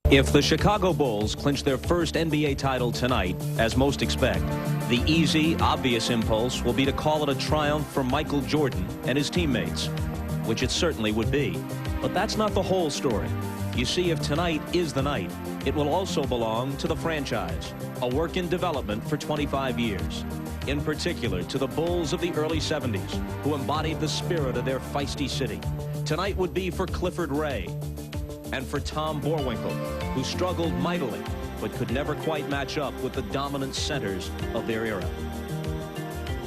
If the Chicago Bulls clinch their first NBA title tonight, as most expect, the easy, obvious impulse will be to call it a triumph for Michael Jordan and his teammates, which it certainly would be. But that's not the whole story. You see, if tonight is the night, it will also belong to the franchise, a work in development for 25 years. In particular, to the Bulls of the early 70s, who embodied the spirit of their feisty city. Tonight would be for Clifford Ray, and for Tom Boerwinkle, who struggled mightily but could never quite match up with the dominant centers of their era.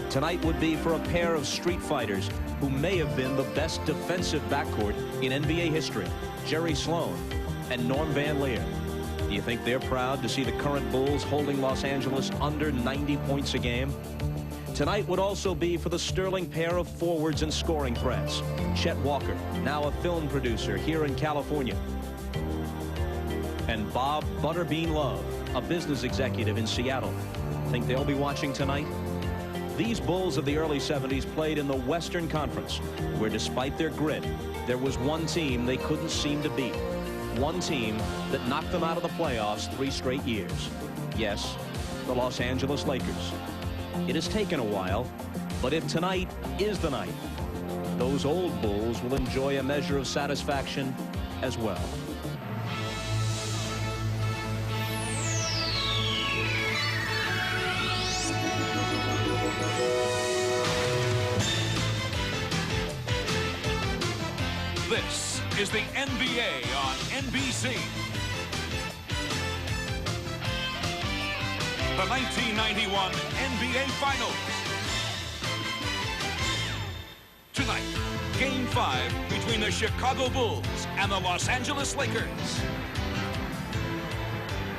Tonight would be for a pair of street fighters who may have been the best defensive backcourt in NBA history, Jerry Sloan and Norm Van Leer. Do you think they're proud to see the current Bulls holding Los Angeles under 90 points a game? Tonight would also be for the sterling pair of forwards and scoring threats. Chet Walker, now a film producer here in California. And Bob Butterbean Love, a business executive in Seattle. Think they'll be watching tonight? These Bulls of the early 70s played in the Western Conference, where despite their grit, there was one team they couldn't seem to beat. One team that knocked them out of the playoffs 3 straight years. Yes, the Los Angeles Lakers. It has taken a while, but if tonight is the night, those old Bulls will enjoy a measure of satisfaction as well. This is the NBA on NBC. The 1991 NBA Finals. Tonight, Game 5 between the Chicago Bulls and the Los Angeles Lakers.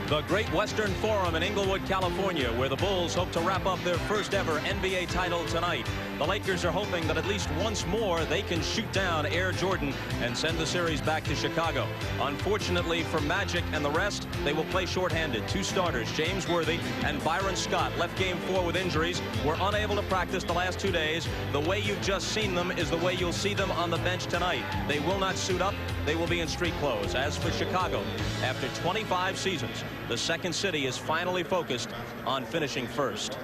The Great Western Forum in Inglewood, California, where the Bulls hope to wrap up their first ever NBA title tonight. The Lakers are hoping that at least once more they can shoot down Air Jordan and send the series back to Chicago. Unfortunately for Magic and the rest, they will play shorthanded. 2 starters, James Worthy and Byron Scott, left Game 4 with injuries, were unable to practice the last 2 days. The way you've just seen them is the way you'll see them on the bench tonight. They will not suit up. They will be in street clothes. As for Chicago, after 25 seasons, the second city is finally focused on finishing first.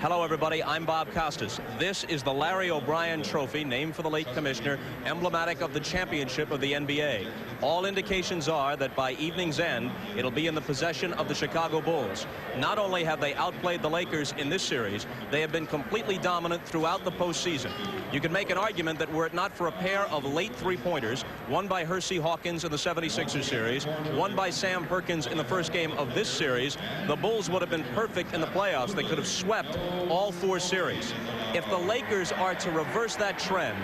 Hello, everybody. I'm Bob Costas. This is the Larry O'Brien Trophy, named for the late commissioner, emblematic of the championship of the NBA. All indications are that by evening's end, it'll be in the possession of the Chicago Bulls. Not only have they outplayed the Lakers in this series, they have been completely dominant throughout the postseason. You can make an argument that were it not for a pair of late three-pointers, one by Hersey Hawkins in the 76ers series, one by Sam Perkins in the first game of this series, the Bulls would have been perfect in the playoffs. They could have swept all 4 series. If the Lakers are to reverse that trend,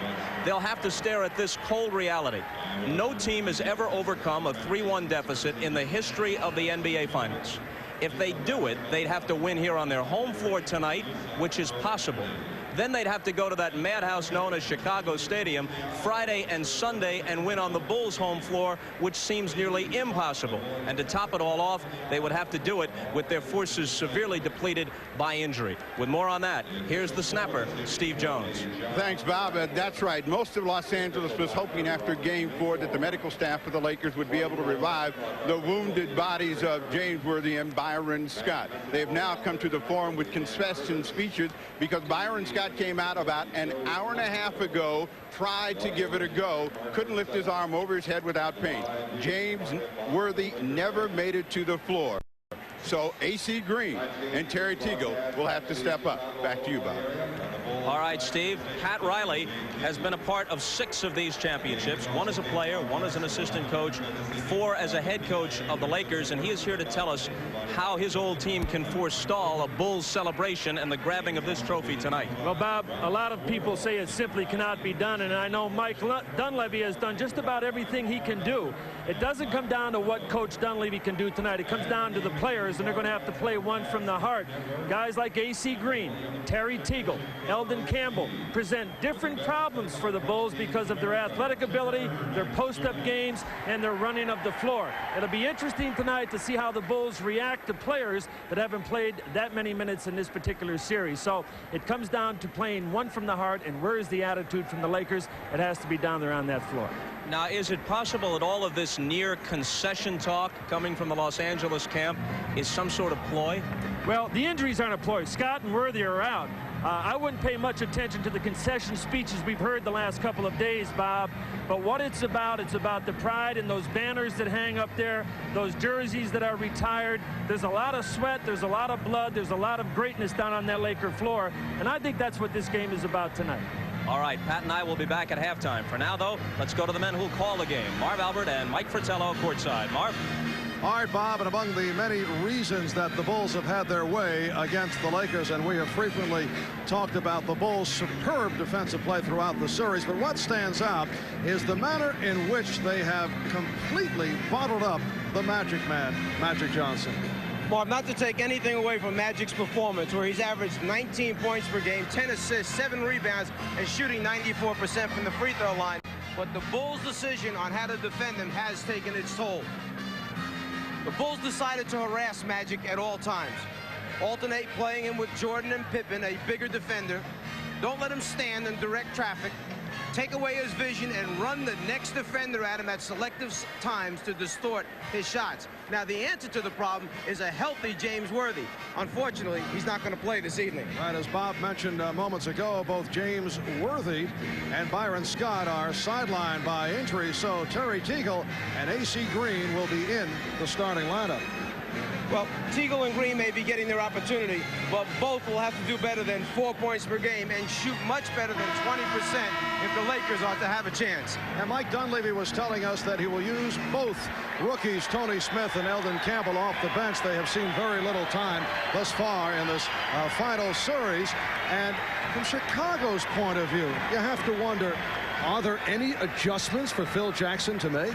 they'll have to stare at this cold reality. No team has ever overcome a 3-1 deficit in the history of the NBA Finals. If they do it, they'd have to win here on their home floor tonight, which is possible. Then they'd have to go to that madhouse known as Chicago Stadium Friday and Sunday and win on the Bulls' home floor, which seems nearly impossible. And to top it all off, they would have to do it with their forces severely depleted by injury. With more on that, here's the snapper, Steve Jones. Thanks, Bob. That's right. Most of Los Angeles was hoping after Game 4 that the medical staff of the Lakers would be able to revive the wounded bodies of James Worthy and Byron Scott. They have now come to the Forum with concession speeches because Byron Scott came out about an hour and a half ago, tried to give it a go, couldn't lift his arm over his head without pain. James Worthy never made it to the floor. So AC Green and Terry Teagle will have to step up. Back to you, Bob. All right, Steve. Pat Riley has been a part of 6 of these championships. 1 as a player, 1 as an assistant coach, 4 as a head coach of the Lakers, and he is here to tell us how his old team can forestall a Bulls celebration and the grabbing of this trophy tonight. Well, Bob, a lot of people say it simply cannot be done, and I know Mike Dunleavy has done just about everything he can do. It doesn't come down to what Coach Dunleavy can do tonight. It comes down to the players, and they're going to have to play one from the heart. Guys like AC Green, Terry Teagle, Eldon Campbell present different problems for the Bulls because of their athletic ability, their post-up games, and their running of the floor. It'll be interesting tonight to see how the Bulls react to players that haven't played that many minutes in this particular series. So it comes down to playing one from the heart, and where is the attitude from the Lakers? It has to be down there on that floor. Now, is it possible that all of this near concession talk coming from the Los Angeles camp is some sort of ploy? Well, the injuries aren't a ploy. Scott and Worthy are out. I wouldn't pay much attention to the concession speeches we've heard the last couple of days, Bob. But what it's about the pride in those banners that hang up there, those jerseys that are retired. There's a lot of sweat, there's a lot of blood, there's a lot of greatness down on that Laker floor. And I think that's what this game is about tonight. All right, Pat and I will be back at halftime. For now, though, let's go to the men who'll call the game. Marv Albert and Mike Fratello courtside. Marv? All right, Bob, and among the many reasons that the Bulls have had their way against the Lakers, and we have frequently talked about the Bulls' superb defensive play throughout the series, but what stands out is the manner in which they have completely bottled up the Magic Man, Magic Johnson. Marv, not to take anything away from Magic's performance, where he's averaged 19 points per game, 10 assists, 7 rebounds, and shooting 94% from the free throw line, but the Bulls' decision on how to defend him has taken its toll. The Bulls decided to harass Magic at all times. Alternate playing him with Jordan and Pippen, a bigger defender. Don't let him stand in direct traffic. Take away his vision and run the next defender at him at selective times to distort his shots. Now, the answer to the problem is a healthy James Worthy. Unfortunately, he's not going to play this evening. Right, as Bob mentioned moments ago, both James Worthy and Byron Scott are sidelined by injury, so Terry Teagle and A.C. Green will be in the starting lineup. Well, Teagle and Green may be getting their opportunity, but both will have to do better than 4 points per game and shoot much better than 20% if the Lakers are to have a chance. And Mike Dunleavy was telling us that he will use both rookies, Tony Smith and Eldon Campbell, off the bench. They have seen very little time thus far in this final series. And from Chicago's point of view, you have to wonder, are there any adjustments for Phil Jackson to make?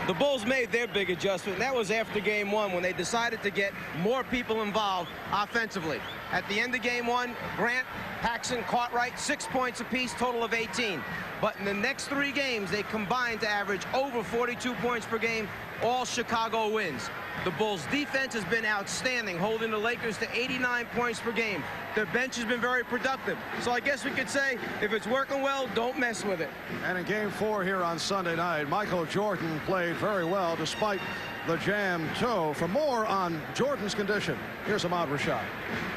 The Bulls made their big adjustment, and that was after Game 1 when they decided to get more people involved offensively. At the end of Game 1, Grant, Paxson, Cartwright, 6 points apiece, total of 18. But in the next 3 games, they combined to average over 42 points per game. All Chicago wins. The Bulls' defense has been outstanding, holding the Lakers to 89 points per game. Their bench has been very productive. So I guess we could say, if it's working well, don't mess with it. And in Game 4 here on Sunday night, Michael Jordan played very well despite the jammed toe. For more on Jordan's condition, here's Ahmad Rashad.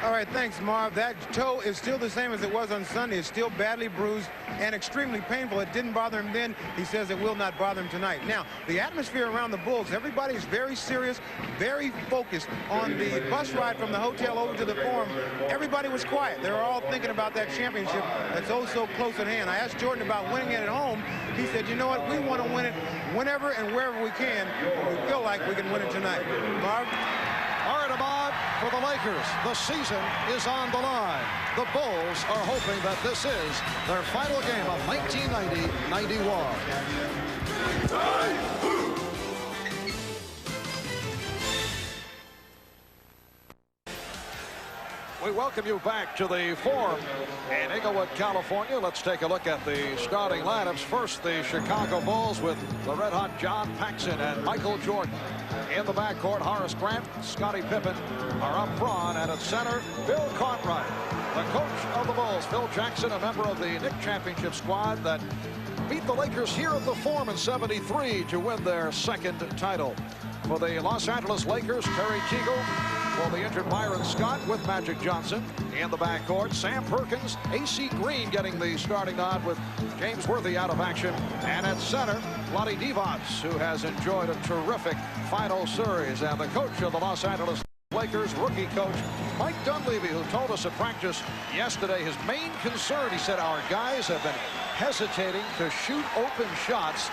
All right, thanks, Marv. That toe is still the same as it was on Sunday. It's still badly bruised and extremely painful. It didn't bother him then. He says it will not bother him tonight. Now, the atmosphere around the Bulls, everybody is very serious, very focused. On the bus ride from the hotel over to the Forum, everybody was quiet. They were all thinking about that championship that's oh so close at hand. I asked Jordan about winning it at home. He said, you know what, we want to win it whenever and wherever we can. We feel like we can win it tonight. Marv? All right, Ahmad, for the Lakers, the season is on the line. The Bulls are hoping that this is their final game of 1990-91. We welcome you back to the Forum in Inglewood, California. Let's take a look at the starting lineups. First, the Chicago Bulls with the red-hot John Paxson and Michael Jordan. In the backcourt, Horace Grant, Scottie Pippen are up front, and at center, Bill Cartwright. The coach of the Bulls, Phil Jackson, a member of the Knick Championship squad that beat the Lakers here at the Forum in '73 to win their second title. For the Los Angeles Lakers, Terry Teagle. For the injured Byron Scott with Magic Johnson. In the backcourt, Sam Perkins, A.C. Green getting the starting nod with James Worthy out of action. And at center, Vlade Divac, who has enjoyed a terrific final series. And the coach of the Los Angeles Lakers, rookie coach Mike Dunleavy, who told us at practice yesterday his main concern, he said, our guys have been hesitating to shoot open shots.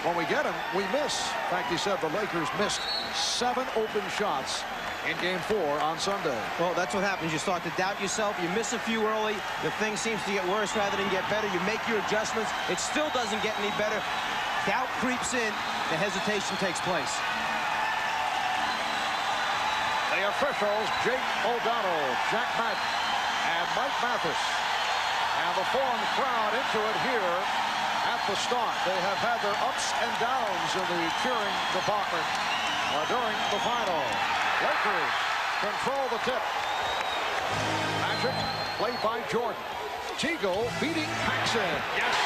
When we get them, we miss. In fact, he said the Lakers missed 7 open shots in Game 4 on Sunday. Well, that's what happens. You start to doubt yourself. You miss a few early. The thing seems to get worse rather than get better. You make your adjustments. It still doesn't get any better. Doubt creeps in. The hesitation takes place. The officials, Jake O'Donnell, Jack Matt, and Mike Mathis. And the Forum crowd into it here at the start. They have had their ups and downs in the cheering department during the final. Lakers control the tip. Magic played by Jordan. Teagle beating Paxson. Yes.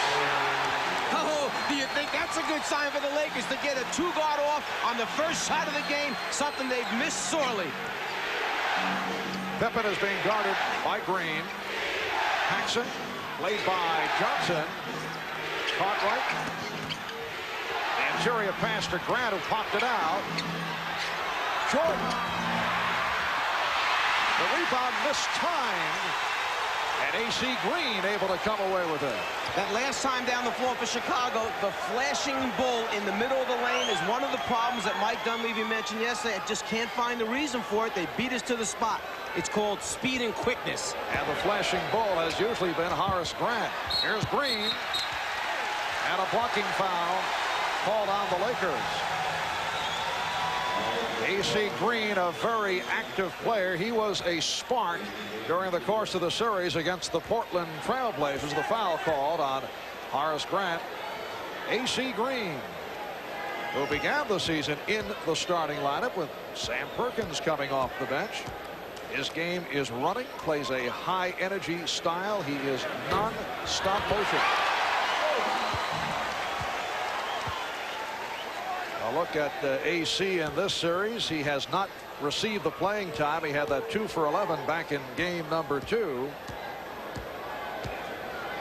Oh, do you think that's a good sign for the Lakers to get a two-guard off on the first shot of the game? Something they've missed sorely. Pippen is being guarded by Green. Paxson, played by Johnson. Caught right. The interior pass to Grant, who popped it out. Jordan. The rebound mistimed. And A.C. Green able to come away with it. That last time down the floor for Chicago, the flashing bull in the middle of the lane is one of the problems that Mike Dunleavy mentioned yesterday. I just can't find the reason for it. They beat us to the spot. It's called speed and quickness. And the flashing bull has usually been Horace Grant. Here's Green. And a blocking foul called on the Lakers. A.C. Green, a very active player. He was a spark during the course of the series against the Portland Trail Blazers. The foul called on Horace Grant. A.C. Green, who began the season in the starting lineup with Sam Perkins coming off the bench. His game is running, plays a high-energy style. He is non-stop motion. A look at AC in this series. He has not received the playing time. He had that 2 for 11 back in game number 2.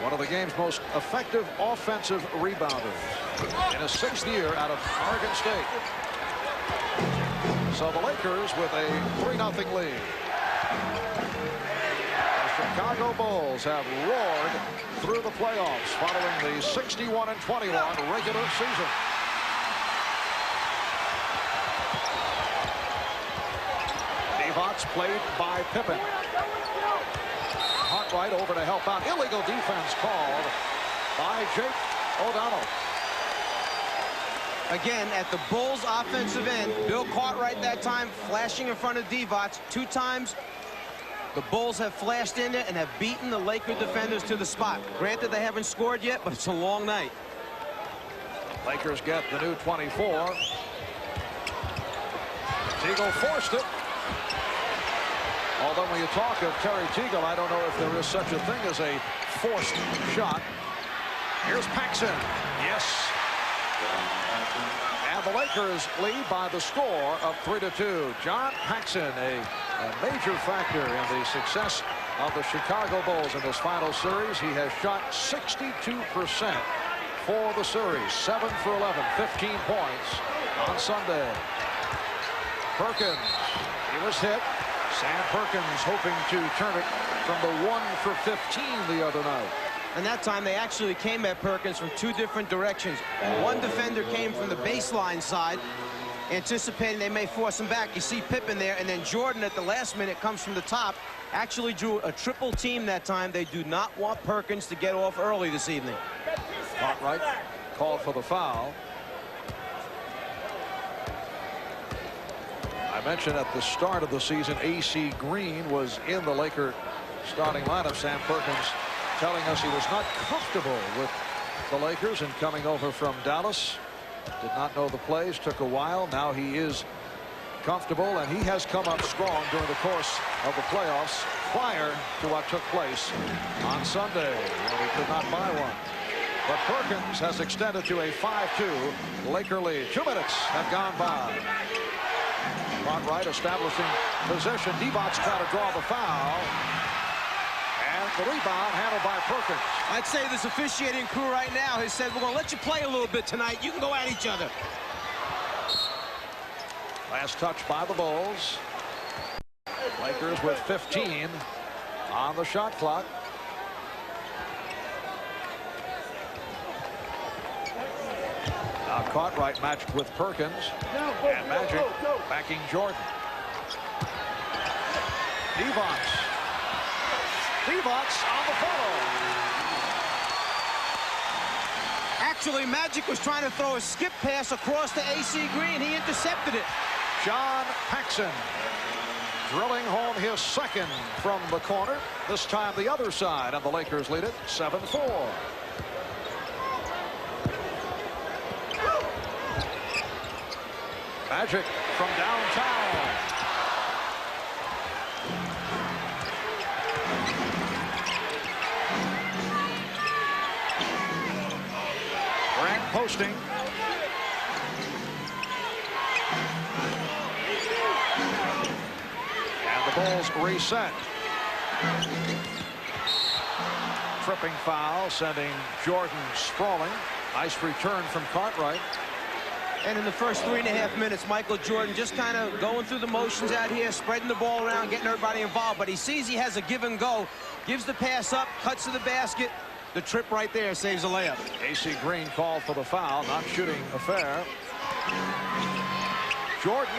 One of the game's most effective offensive rebounders in his 6th year out of Oregon State. So the Lakers with a 3-0 lead. The Chicago Bulls have roared through the playoffs following the 61-21 regular season. Divac played by Pippen. Cartwright over to help out. Illegal defense called by Jake O'Donnell. Again, at the Bulls' offensive end, Bill Cartwright that time flashing in front of Divac 2 times. The Bulls have flashed in there and have beaten the Laker defenders to the spot. Granted, they haven't scored yet, but it's a long night. Lakers get the new 24. Teagle forced it. Although when you talk of Terry Teagle, I don't know if there is such a thing as a forced shot. Here's Paxson. Yes. And the Lakers lead by the score of 3-2. John Paxson, a major factor in the success of the Chicago Bulls in this final series. He has shot 62% for the series. 7 for 11, 15 points on Sunday. Perkins, he was hit. Sam Perkins hoping to turn it from the 1 for 15 the other night. And that time they actually came at Perkins from 2 different directions. One defender came from the baseline side, anticipating they may force him back. You see Pippen there, and then Jordan at the last minute comes from the top. Actually drew a triple team that time. They do not want Perkins to get off early this evening. Cartwright called for the foul. I mentioned at the start of the season, A.C. Green was in the Laker starting lineup. Sam Perkins telling us he was not comfortable with the Lakers and coming over from Dallas. Did not know the plays, took a while. Now he is comfortable, and he has come up strong during the course of the playoffs prior to what took place on Sunday when he could not buy one. But Perkins has extended to a 5-2 Laker lead. 2 minutes have gone by. Cartwright establishing possession. Divac trying to draw the foul. And the rebound handled by Perkins. I'd say this officiating crew right now has said, we're going to let you play a little bit tonight. You can go at each other. Last touch by the Bulls. Lakers with 15 on the shot clock. Now Cartwright matched with Perkins. And Magic backing Jordan. Divac. Divac on the follow. Actually, Magic was trying to throw a skip pass across to A.C. Green. He intercepted it. John Paxson drilling home his 2nd from the corner. This time the other side, and the Lakers lead it 7-4. Magic from downtown. posting. And the Bulls reset. Tripping foul, sending Jordan sprawling. Nice return from Cartwright. And in the first 3.5 minutes, Michael Jordan just kind of going through the motions out here, spreading the ball around, getting everybody involved. But he sees he has a give and go, gives the pass up, cuts to the basket. The trip right there saves a layup. AC Green called for the foul, not shooting affair. Jordan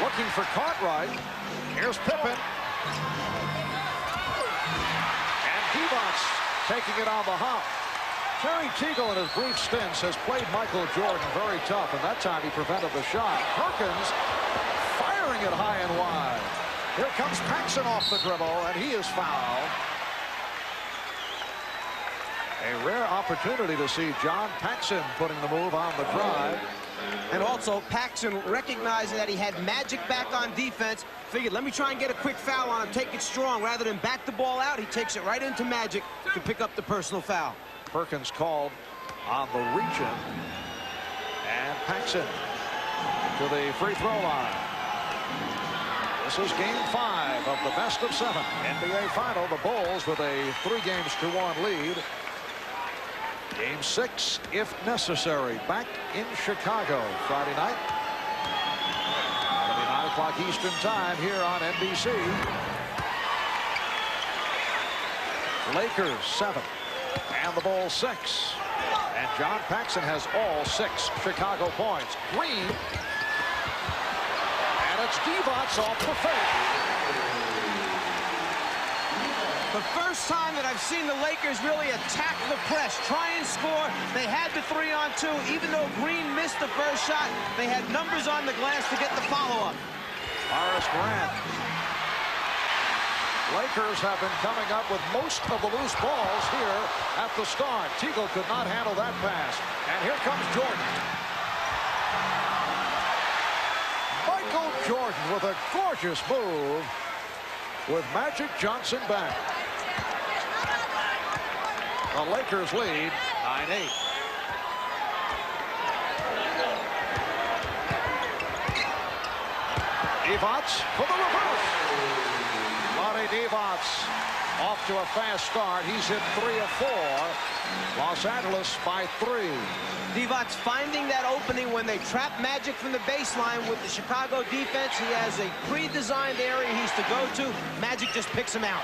looking for Cartwright. Here's Pippen. And Divac taking it on the hop. Terry Teagle in his brief stints has played Michael Jordan very tough, and that time he prevented the shot. Perkins firing it high and wide. Here comes Paxson off the dribble, and he is fouled. A rare opportunity to see John Paxson putting the move on the drive. And also Paxson recognizing that he had Magic back on defense. Figured, let me try and get a quick foul on him, take it strong. Rather than back the ball out, he takes it right into Magic to pick up the personal foul. Perkins called on the reach-in. And Paxson to the free throw line. This is game 5 of the best of 7 NBA final. The Bulls with a 3-1 lead. Game 6, if necessary, back in Chicago Friday night. It'll be 9 o'clock Eastern time here on NBC. Lakers 7 and the Bulls 6. And John Paxson has all 6 Chicago points. Green. And it's Divac off the fake. The first time that I've seen the Lakers really attack the press, try and score. They had the 3-on-2. Even though Green missed the first shot, they had numbers on the glass to get the follow-up. Horace Grant. Lakers have been coming up with most of the loose balls here at the start. Teagle could not handle that pass. And here comes Jordan. Michael Jordan with a gorgeous move with Magic Johnson back. The Lakers lead 9-8. Divac for the reverse. Lonnie Divac off to a fast start. He's hit 3 of 4. Los Angeles by 3. Divac finding that opening when they trap Magic from the baseline with the Chicago defense. He has a pre-designed area he's to go to. Magic just picks him out.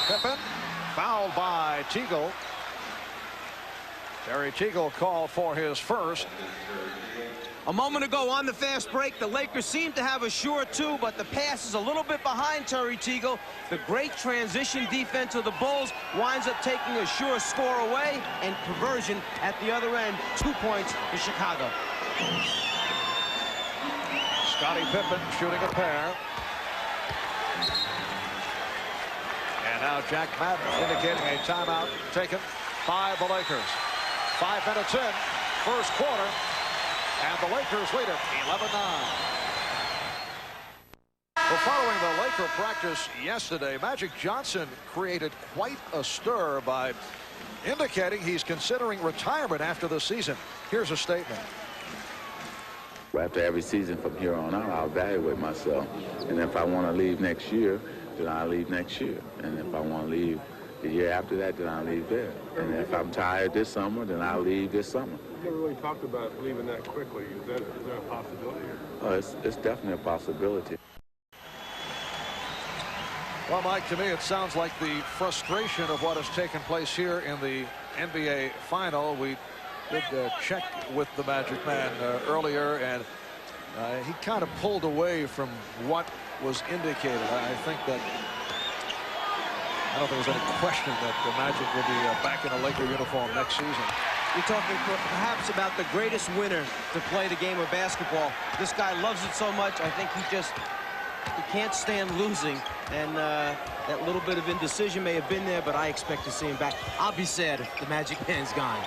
Pippen fouled by Teagle. Terry Teagle called for his first. A moment ago on the fast break, the Lakers seem to have a sure 2, but the pass is a little bit behind Terry Teagle. The great transition defense of the Bulls winds up taking a sure score away, and conversion at the other end, 2 points to Chicago. Scottie Pippen shooting a pair. And now Jack Madden indicating a timeout taken by the Lakers. 5 minutes in, first quarter. And the Lakers lead it 11-9. Well, following the Laker practice yesterday, Magic Johnson created quite a stir by indicating he's considering retirement after the season. Here's a statement. After every season from here on out, I'll evaluate myself. And if I want to leave next year, then I'll leave next year. And if I want to leave the year after that, then I'll leave there. And if I'm tired this summer, then I'll leave this summer. You never really talked about leaving that quickly. Is there a possibility? It's definitely a possibility. Well, Mike, to me, it sounds like the frustration of what has taken place here in the NBA final. We did check with the Magic Man earlier, and he kind of pulled away from what was indicated. I think that I don't think there's any question that the Magic will be back in a Laker uniform next season. You're talking perhaps about the greatest winner to play the game of basketball. This guy loves it so much. I think he can't stand losing. And that little bit of indecision may have been there, but I expect to see him back. I'll be sad if the Magic Man's gone.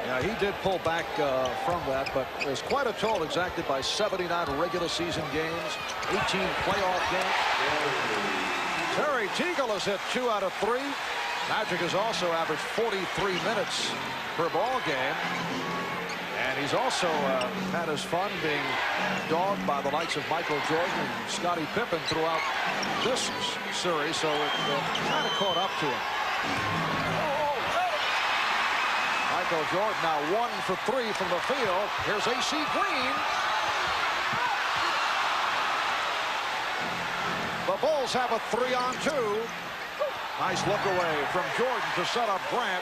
Yeah, he did pull back from that, but there's quite a toll exacted by 79 regular season games, 18 playoff games. Terry Teagle has hit 2 out of 3. Magic has also averaged 43 minutes per ball game. And he's also had his fun being dogged by the likes of Michael Jordan and Scottie Pippen throughout this series, so it kind of caught up to him. Michael Jordan now 1 for 3 from the field. Here's A.C. Green. The Bulls have a 3-on-2. Nice look away from Jordan to set up Grant,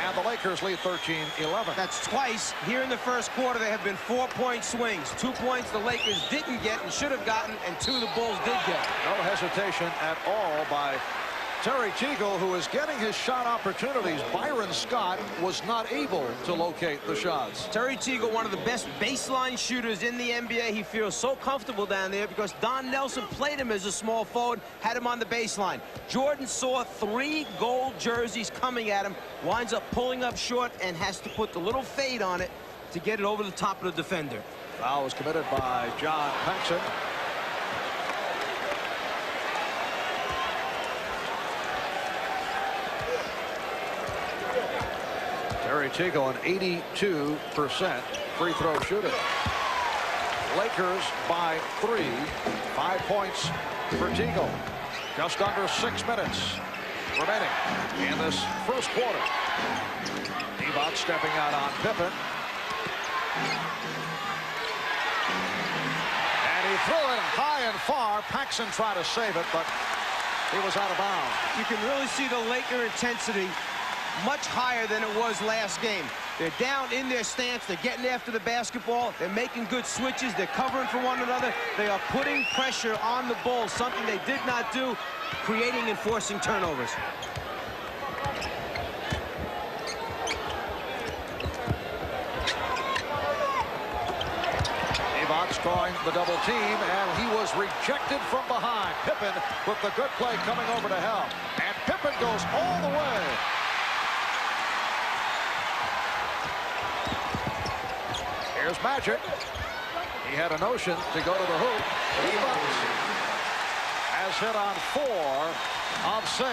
and the Lakers lead 13-11. That's twice here in the first quarter. There have been 4-point swings. 2 points the Lakers didn't get and should have gotten, and 2 the Bulls did get. No hesitation at all by Terry Teagle, who is getting his shot opportunities. Byron Scott was not able to locate the shots. Terry Teagle, one of the best baseline shooters in the NBA. He feels so comfortable down there because Don Nelson played him as a small forward, had him on the baseline. Jordan saw 3 gold jerseys coming at him, winds up pulling up short and has to put the little fade on it to get it over the top of the defender. Foul was committed by John Paxson. Terry Teagle, an 82% free throw shooter. Lakers by 3. 5 points for Teagle. Just under 6 minutes remaining in this first quarter. Divac stepping out on Pippen. And he threw it high and far. Paxson tried to save it, but he was out of bounds. You can really see the Laker intensity much higher than it was last game. They're down in their stance. They're getting after the basketball. They're making good switches. They're covering for one another. They are putting pressure on the Bulls, something they did not do, creating and forcing turnovers. Divac drawing the double team, and he was rejected from behind. Pippen with the good play coming over to help. And Pippen goes all the way. Here's Magic. He had a notion to go to the hoop. Divac has hit on 4 of 6.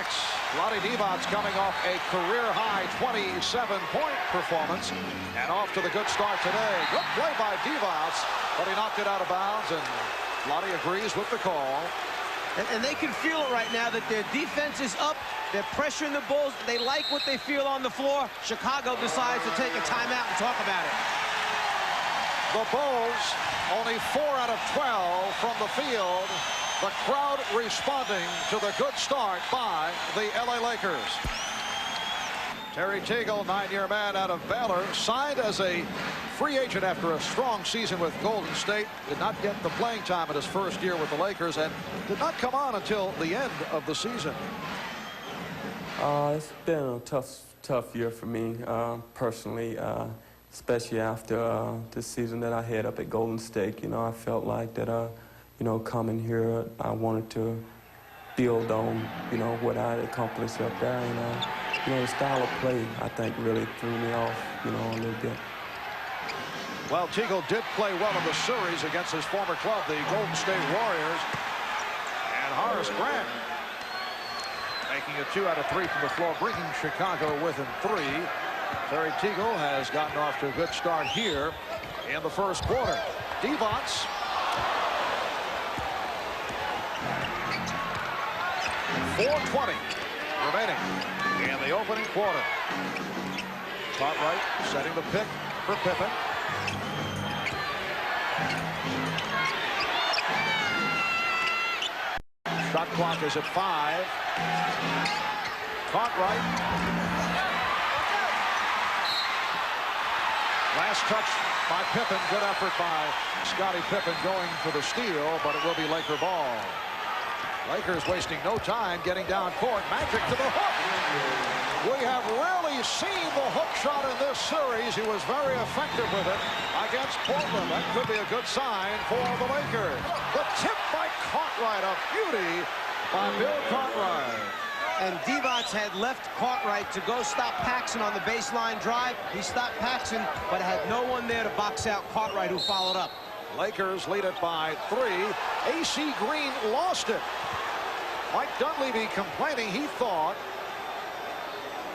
Vlade Divac coming off a career-high 27-point performance and off to the good start today. Good play by Divac, but he knocked it out of bounds, and Vlade agrees with the call. And they can feel it right now that their defense is up. They're pressuring the Bulls. They like what they feel on the floor. Chicago decides to take a timeout and talk about it. The Bulls only 4 out of 12 from the field. The crowd responding to the good start by the LA Lakers. Terry Teagle, 9-year man out of Baylor, signed as a free agent after a strong season with Golden State. Did not get the playing time in his first year with the Lakers and did not come on until the end of the season. It's been a tough year for me personally. Especially after the season that I had up at Golden State. You know, I felt like that, you know, coming here, I wanted to build on, you know, what I had accomplished up there. And, you know, the style of play, I think, really threw me off, you know, a little bit. Well, Teagle did play well in the series against his former club, the Golden State Warriors. And Horace Grant making it 2 out of 3 from the floor, bringing Chicago within 3. Terry Teagle has gotten off to a good start here in the first quarter. Divac. .420 remaining in the opening quarter. Cartwright setting the pick for Pippen. Shot clock is at 5. Cartwright. Last touch by Pippen. Good effort by Scottie Pippen going for the steal, but it will be Laker ball. Lakers wasting no time getting down court. Magic to the hook. We have rarely seen the hook shot in this series. He was very effective with it against Portland. That could be a good sign for the Lakers. The tip by Cartwright. A beauty by Bill Cartwright. And Divac had left Cartwright to go stop Paxson on the baseline drive. He stopped Paxson, but had no one there to box out Cartwright, who followed up. Lakers lead it by 3. A.C. Green lost it. Mike Dunleavy complaining he thought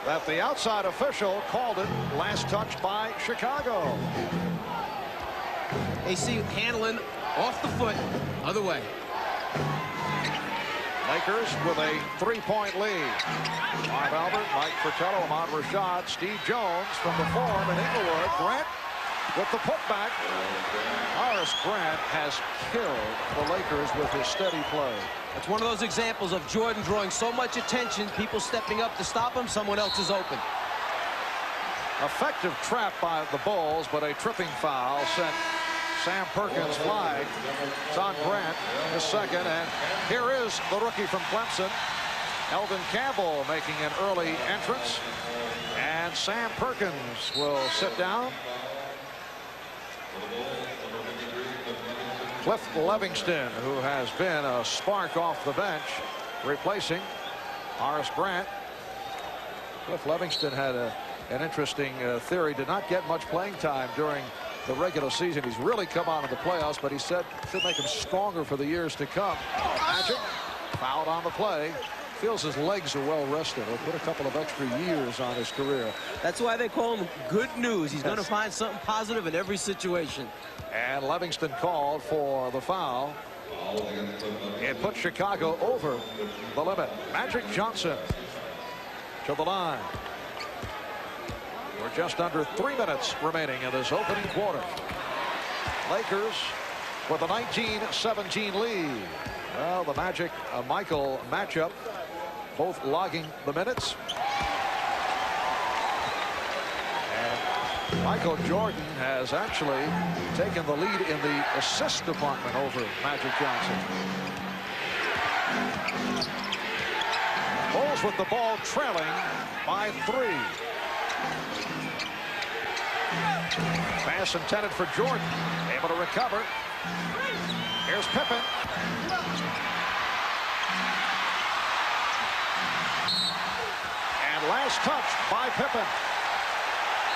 that the outside official called it last touch by Chicago. AC handling off the foot, other way. Lakers with a 3-point lead. Marv Albert, Mike Fratello, Ahmad Rashad, Steve Jones from the form in Inglewood. Grant with the putback. Horace Grant has killed the Lakers with his steady play. It's one of those examples of Jordan drawing so much attention, people stepping up to stop him, someone else is open. Effective trap by the Bulls, but a tripping foul sent Sam Perkins flying. It's on Grant, his second, and here is the rookie from Clemson, Eldon Campbell, making an early entrance, and Sam Perkins will sit down. Cliff Levingston, who has been a spark off the bench, replacing Horace Grant. Cliff Levingston had an interesting theory. Did not get much playing time during the regular season. He's really come on in the playoffs, but he said should make him stronger for the years to come. Magic fouled on the play. Feels his legs are well rested. He'll put a couple of extra years on his career. That's why they call him good news. He's going to find something positive in every situation. And Levingston called for the foul. It put Chicago over the limit. Magic Johnson to the line. We're just under 3 minutes remaining in this opening quarter. Lakers with a 19-17 lead. Well, the Magic Michael matchup, both logging the minutes. And Michael Jordan has actually taken the lead in the assist department over Magic Johnson. Bulls with the ball trailing by 3. Pass intended for Jordan. Able to recover. Here's Pippen. And last touch by Pippen.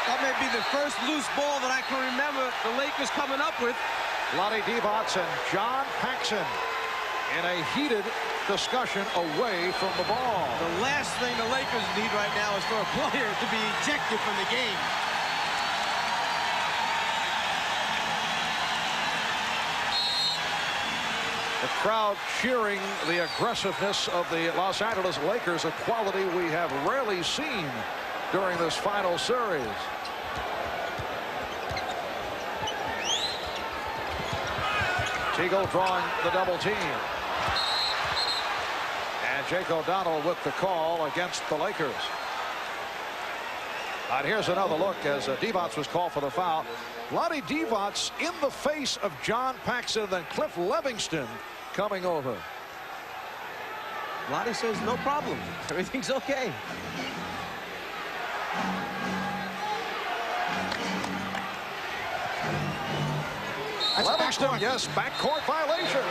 That may be the first loose ball that I can remember the Lakers coming up with. Vlade Divac and John Paxson in a heated discussion away from the ball. The last thing the Lakers need right now is for a player to be ejected from the game. The crowd cheering the aggressiveness of the Los Angeles Lakers, a quality we have rarely seen during this final series. Teagle drawing the double team. And Jake O'Donnell with the call against the Lakers. And here's another look as Divac was called for the foul. Vlade Divac in the face of John Paxson, then Cliff Levingston coming over. Vlade says no problem. Everything's okay. Levingston, yes, backcourt violation.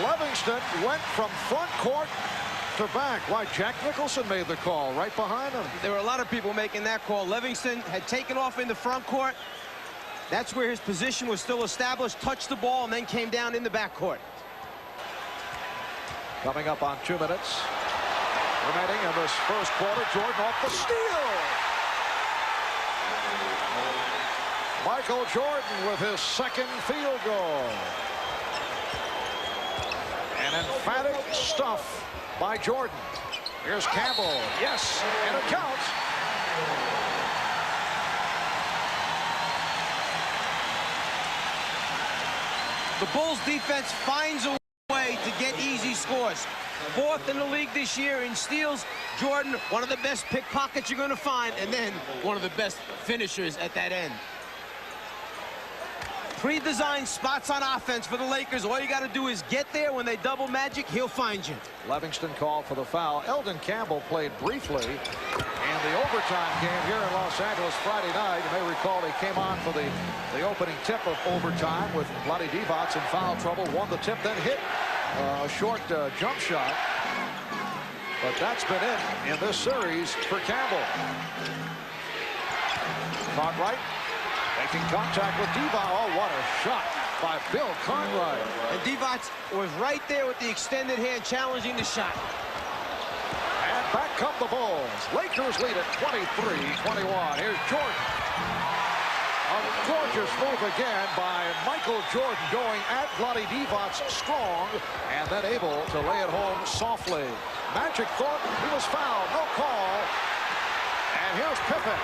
Levingston went from front court to back. Why, Jack Nicholson made the call right behind him. There were a lot of people making that call. Livingston had taken off in the front court. That's where his position was still established, touched the ball, and then came down in the backcourt. Coming up on 2 minutes remaining in this first quarter. Jordan off the steal. Michael Jordan with his second field goal. An emphatic stuff by Jordan. Here's Campbell. Yes, and it counts. The Bulls defense finds a way to get easy scores. 4th in the league this year in steals. Jordan, one of the best pickpockets you're going to find, and then one of the best finishers at that end. Pre-designed spots on offense for the Lakers. All you got to do is get there. When they double Magic, he'll find you. Livingston called for the foul. Eldon Campbell played briefly in the overtime game here in Los Angeles Friday night. You may recall he came on for the opening tip of overtime with Vlade Divac in foul trouble. Won the tip, then hit a short jump shot. But that's been it in this series for Campbell. Cartwright making contact with Divac. Oh, what a shot by Bill Cartwright. And Divac was right there with the extended hand challenging the shot. And back come the Bulls. Lakers lead at 23-21. Here's Jordan. A gorgeous move again by Michael Jordan, going at Vlade Divac strong and then able to lay it home softly. Magic thought he was fouled. No call. And here's Pippen.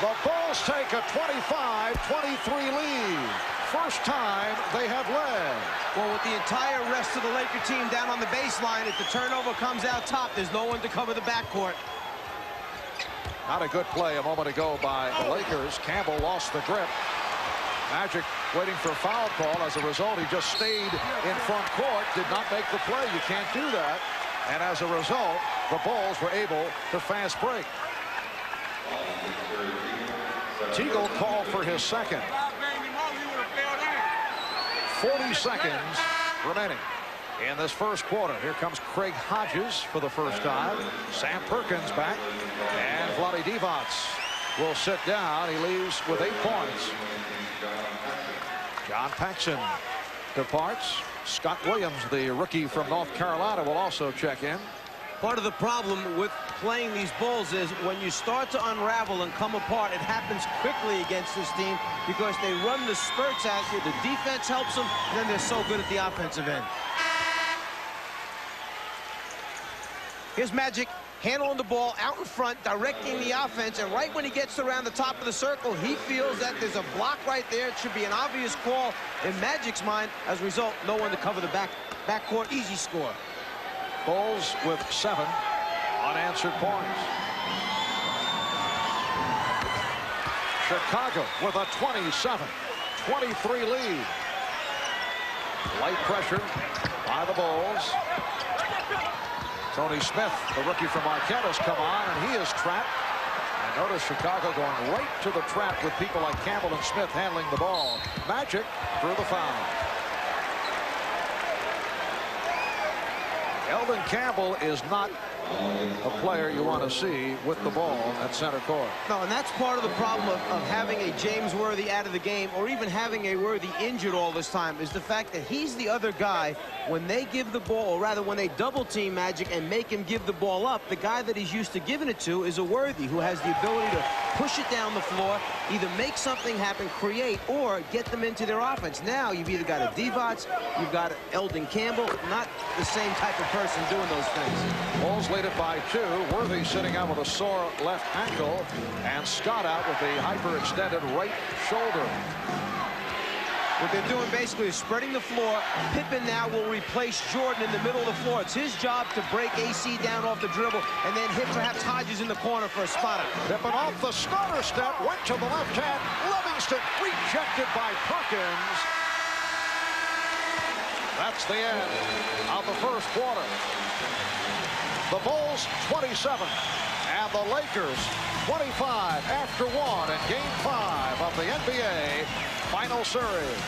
The Bulls take a 25-23 lead. First time they have led. Well, with the entire rest of the Laker team down on the baseline, if the turnover comes out top, there's no one to cover the backcourt. Not a good play a moment ago by the Lakers. Campbell lost the grip. Magic waiting for a foul call. As a result, he just stayed in front court, did not make the play. You can't do that. And as a result, the Bulls were able to fast break. Teagle called for his second. 40 seconds remaining in this first quarter. Here comes Craig Hodges for the first time. Sam Perkins back. And Vlade Divac will sit down. He leaves with 8 points. John Paxson departs. Scott Williams, the rookie from North Carolina, will also check in. Part of the problem with playing these Bulls is when you start to unravel and come apart, it happens quickly against this team because they run the spurts at you. The defense helps them, and then they're so good at the offensive end. Here's Magic handling the ball out in front, directing the offense, and right when he gets around the top of the circle, he feels that there's a block right there. It should be an obvious call in Magic's mind. As a result, no one to cover the backcourt. Easy score. Bulls with 7 unanswered points. Chicago with a 27-23 lead. Light pressure by the Bulls. Tony Smith, the rookie from Marquette, has come on, and he is trapped. And notice Chicago going right to the trap with people like Campbell and Smith handling the ball. Magic through the foul. Eldon Campbell is not a player you want to see with the ball at center court. No, and that's part of the problem of having a James Worthy out of the game, or even having a Worthy injured all this time, is the fact that he's the other guy when they give the ball, or rather when they double team Magic and make him give the ball up. The guy that he's used to giving it to is a Worthy, who has the ability to push it down the floor, either make something happen, create, or get them into their offense. Now you've either got a Divac, you've got Eldon Campbell, not the same type of person doing those things. Bulls lead it by 2. Worthy sitting out with a sore left ankle, and Scott out with a hyperextended right shoulder. What they're doing basically is spreading the floor. Pippen now will replace Jordan in the middle of the floor. It's his job to break AC down off the dribble and then hit perhaps Hodges in the corner for a spotter. Pippen off the starter step, went to the left hand. Livingston rejected by Perkins. That's the end of the first quarter. The Bulls 27 and the Lakers 25 after 1 in Game 5 of the NBA Final Series.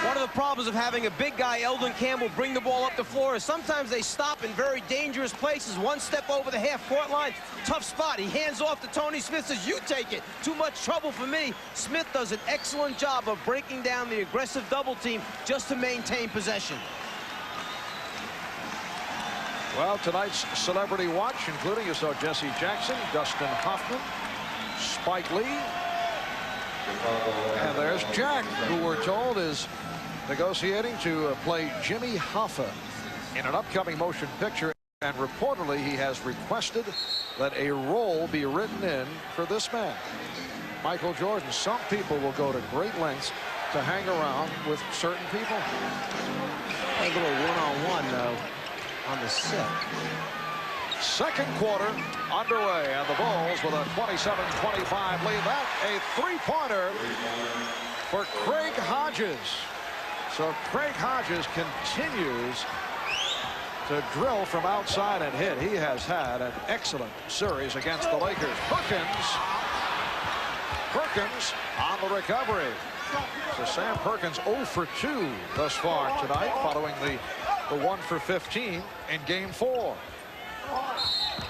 One of the problems of having a big guy, Eldon Campbell, bring the ball up the floor is sometimes they stop in very dangerous places. One step over the half-court line, tough spot. He hands off to Tony Smith, says, you take it. Too much trouble for me. Smith does an excellent job of breaking down the aggressive double team just to maintain possession. Well, tonight's Celebrity Watch, including you saw Jesse Jackson, Dustin Hoffman, Spike Lee, and there's Jack, who we're told is negotiating to play Jimmy Hoffa in an upcoming motion picture, and reportedly he has requested that a role be written in for this man, Michael Jordan. Some people will go to great lengths to hang around with certain people. Take a little one-on-one, though, on the set. Second quarter underway, and the Bulls with a 27-25 lead. That a three-pointer for Craig Hodges. So Craig Hodges continues to drill from outside and hit. He has had an excellent series against the Lakers. Perkins on the recovery. So Sam Perkins 0 for 2 thus far tonight, following the 1 for 15 in Game 4.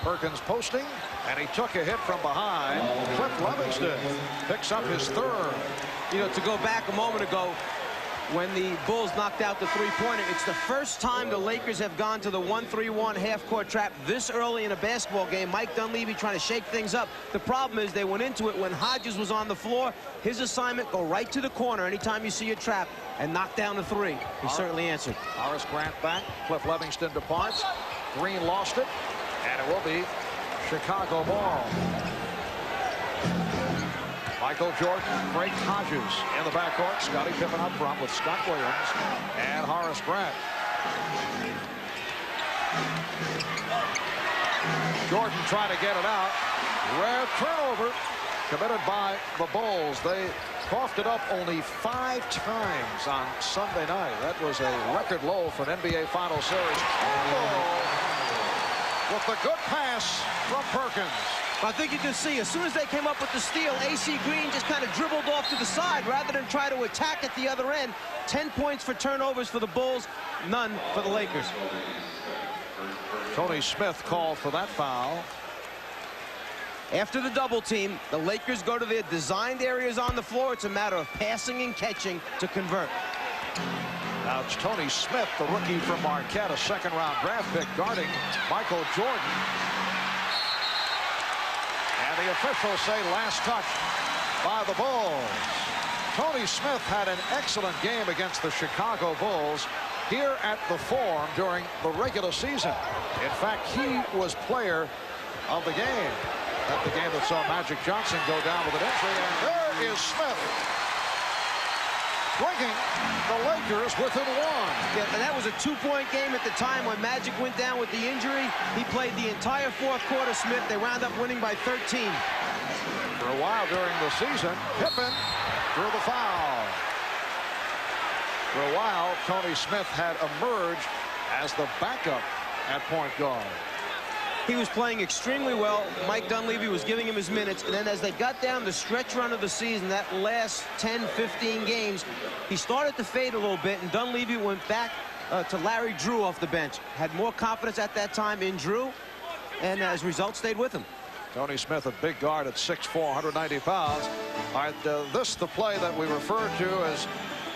Perkins posting, And he took a hit from behind. Cliff Levingston picks up his third. You know, to go back a moment ago, when the Bulls knocked out the three-pointer, it's the first time the Lakers have gone to the 1-3-1 half-court trap this early in a basketball game. Mike Dunleavy trying to shake things up. The problem is they went into it when Hodges was on the floor. His assignment, go right to the corner anytime you see a trap and knock down the three. He certainly answered. Horace Grant back. Cliff Levingston departs. Green lost it, and it will be Chicago ball. Michael Jordan, Craig Hodges in the backcourt. Scottie Pippen up front with Scott Williams and Horace Grant. Jordan trying to get it out. Rare turnover committed by the Bulls. They coughed it up only 5 times on Sunday night. That was a record low for an NBA Final Series. With the good pass from Perkins. I think you can see as soon as they came up with the steal, AC Green just kind of dribbled off to the side rather than try to attack at the other end. 10 points for turnovers for the Bulls, none for the Lakers. Tony Smith called for that foul. After the double team, the Lakers go to their designed areas on the floor. It's a matter of passing and catching to convert. Now it's Tony Smith, the rookie from Marquette, a second-round draft pick, guarding Michael Jordan. And the officials say last touch by the Bulls. Tony Smith had an excellent game against the Chicago Bulls here at the Forum during the regular season. In fact, he was player of the game. At the game that saw Magic Johnson go down with an injury. And there is Smith, bringing the Lakers within one. Yeah, and that was a 2-point game at the time when Magic went down with the injury. He played the entire fourth quarter, Smith. They wound up winning by 13. For a while during the season, Pippen drew the foul. For a while, Tony Smith had emerged as the backup at point guard. He was playing extremely well. Mike Dunleavy was giving him his minutes. And then as they got down the stretch run of the season, that last 10, 15 games, he started to fade a little bit. And Dunleavy went back to Larry Drew off the bench. Had more confidence at that time in Drew. And as a result, stayed with him. Tony Smith, a big guard at 6'4", 190 pounds. All right, this the play that we referred to as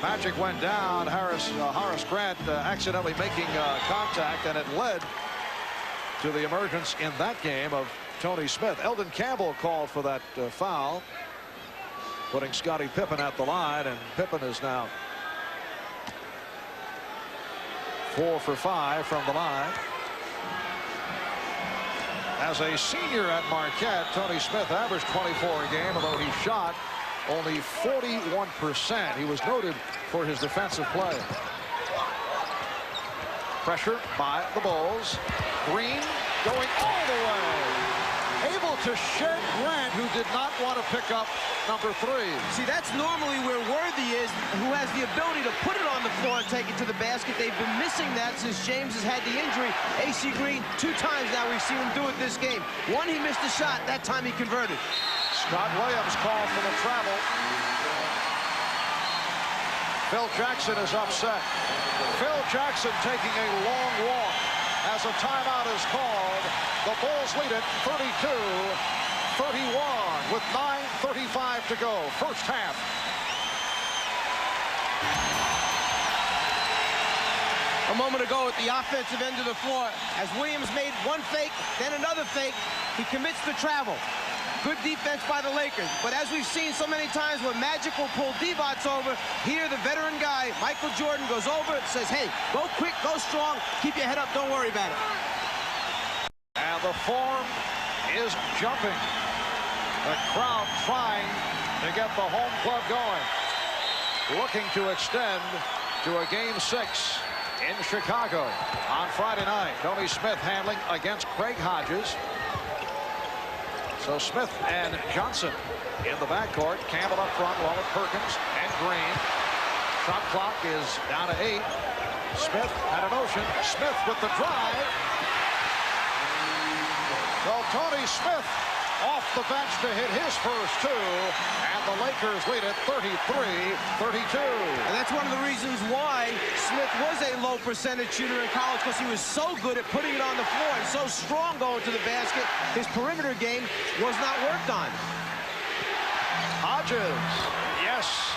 Magic went down. Horace Grant accidentally making contact, and it led to the emergence in that game of Tony Smith. Eldon Campbell called for that foul, putting Scottie Pippen at the line, and Pippen is now 4 for 5 from the line. As a senior at Marquette, Tony Smith averaged 24 a game, although he shot only 41%. He was noted for his defensive play. Pressure by the Bulls. Green going all the way. Able to shed Grant, who did not want to pick up number 3. See, that's normally where Worthy is, who has the ability to put it on the floor and take it to the basket. They've been missing that since James has had the injury. AC Green, 2 times now we've seen him do it this game. One, he missed a shot. That time he converted. Scott Williams called for the travel. Phil Jackson is upset. Phil Jackson taking a long walk as a timeout is called. The Bulls lead it 32-31 with 9:35 to go. First half. A moment ago at the offensive end of the floor, as Williams made one fake, then another fake, he commits the travel. Good defense by the Lakers. But as we've seen so many times when Magic will pull Divac over, here the veteran guy, Michael Jordan, goes over, says, hey, go quick, go strong, keep your head up, don't worry about it. And the Forum is jumping. The crowd trying to get the home club going. Looking to extend to a Game 6 in Chicago on Friday night. Tony Smith handling against Craig Hodges. So Smith and Johnson in the backcourt. Campbell up front, along with Perkins and Green. Shot clock is down to 8. Smith had a motion. Smith with the drive. Well, Tony Smith off the bench to hit his first 2, and the Lakers lead it 33-32. And that's one of the reasons why Smith was a low percentage shooter in college because he was so good at putting it on the floor and so strong going to the basket. His perimeter game was not worked on. Hodges, yes.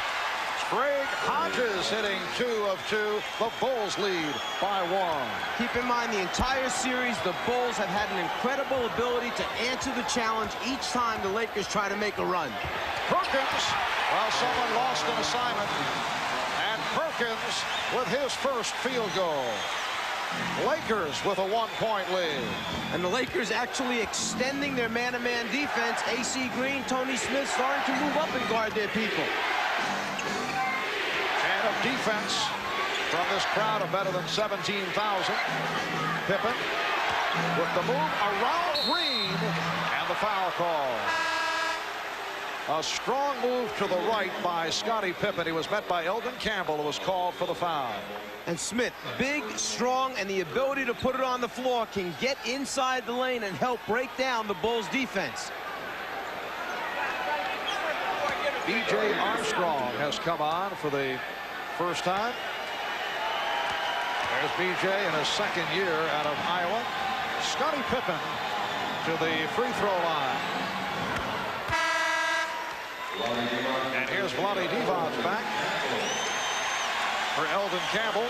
Craig Hodges hitting 2 of 2. The Bulls lead by 1. Keep in mind, the entire series, the Bulls have had an incredible ability to answer the challenge each time the Lakers try to make a run. Perkins, well, someone lost an assignment. And Perkins with his first field goal. Lakers with a 1-point lead. And the Lakers actually extending their man-to-man defense. AC Green, Tony Smith starting to move up and guard their people. And a defense from this crowd of better than 17,000. Pippen with the move around Green and the foul call. A strong move to the right by Scottie Pippen. He was met by Elden Campbell, who was called for the foul. And Smith, big, strong, and the ability to put it on the floor, can get inside the lane and help break down the Bulls' defense. B.J. Armstrong has come on for the first time. There's B.J. in his second year out of Iowa. Scottie Pippen to the free throw line. And here's Vlade Divac back for Elden Campbell.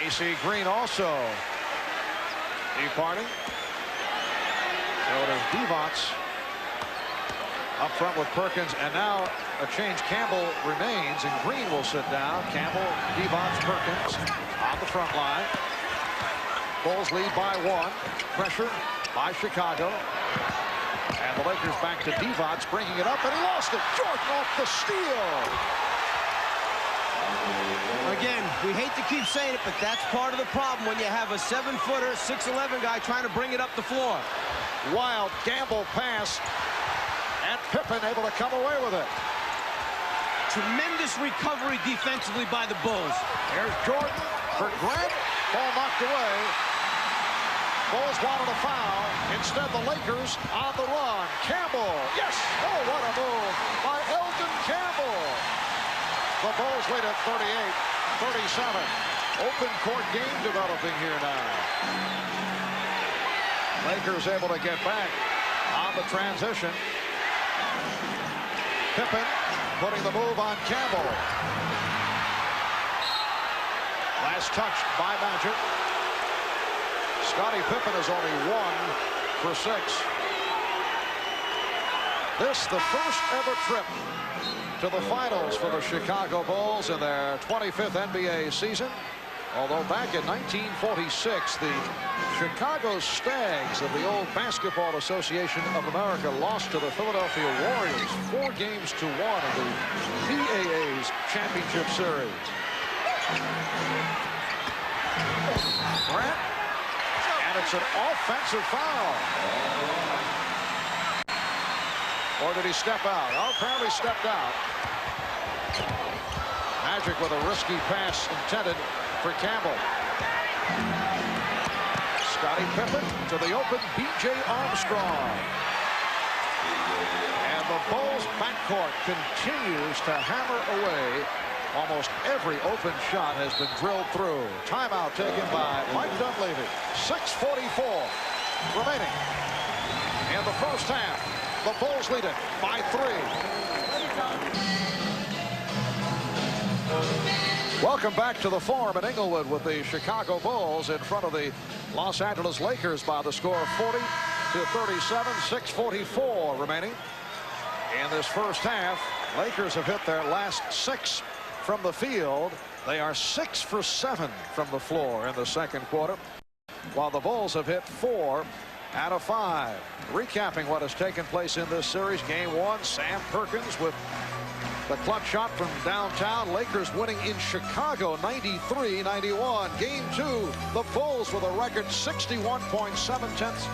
AC Green also departing. So there's Divac up front with Perkins, and now a change. Campbell remains, and Green will sit down. Campbell, Divac, Perkins on the front line. Bulls lead by 1. Pressure by Chicago. And the Lakers back to Divac, bringing it up, and he lost it. Jordan off the steal. Again, we hate to keep saying it, but that's part of the problem when you have a 7-footer, 6'11" guy trying to bring it up the floor. Wild gamble pass, and Pippen able to come away with it. Tremendous recovery defensively by the Bulls. Here's Jordan for Grant. Ball knocked away. Bulls wanted a foul. Instead, the Lakers on the run. Campbell. Yes. Oh, what a move by Elden Campbell. The Bulls lead at 38-37. Open court game developing here now. Lakers able to get back on the transition. Pippen putting the move on Campbell. Last touch by Magic. Scottie Pippen is only 1 for 6. This the first ever trip to the finals for the Chicago Bulls in their 25th NBA season. Although back in 1946, the Chicago Stags of the old Basketball Association of America lost to the Philadelphia Warriors 4 games to 1 in the BAA's championship series. Grant. And it's an offensive foul. Or did he step out? Oh, apparently stepped out. Magic with a risky pass intended for Campbell. Scottie Pippen to the open B.J. Armstrong. And the Bulls backcourt continues to hammer away. Almost every open shot has been drilled through. Timeout taken by Mike Dunleavy. 6:44 remaining in the first half. The Bulls lead it by 3. Welcome back to the Forum in Inglewood with the Chicago Bulls in front of the Los Angeles Lakers by the score of 40-37. 6:44 remaining in this first half. Lakers have hit their last 6 from the field. They are 6 for 7 from the floor in the second quarter, while the Bulls have hit 4 out of 5. Recapping what has taken place in this series. Game 1, Sam Perkins with the clutch shot from downtown. Lakers winning in Chicago 93-91. Game 2, the Bulls with a record 61.7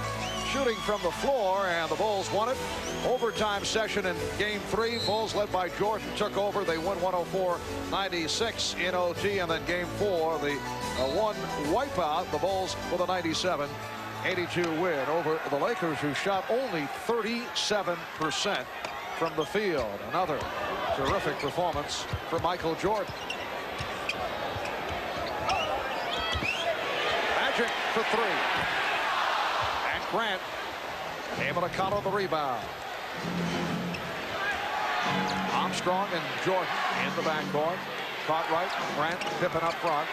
shooting from the floor, and the Bulls won it. Overtime session in Game 3. Bulls led by Jordan took over. They won 104-96 in OT, and then Game 4, the one wipeout. The Bulls with a 97-82 win over the Lakers, who shot only 37% from the field. Another Terrific performance for Michael Jordan. Magic for three. And Grant able to counter the rebound. Armstrong and Jordan in the backcourt. Cartwright, Grant, Pippen up front.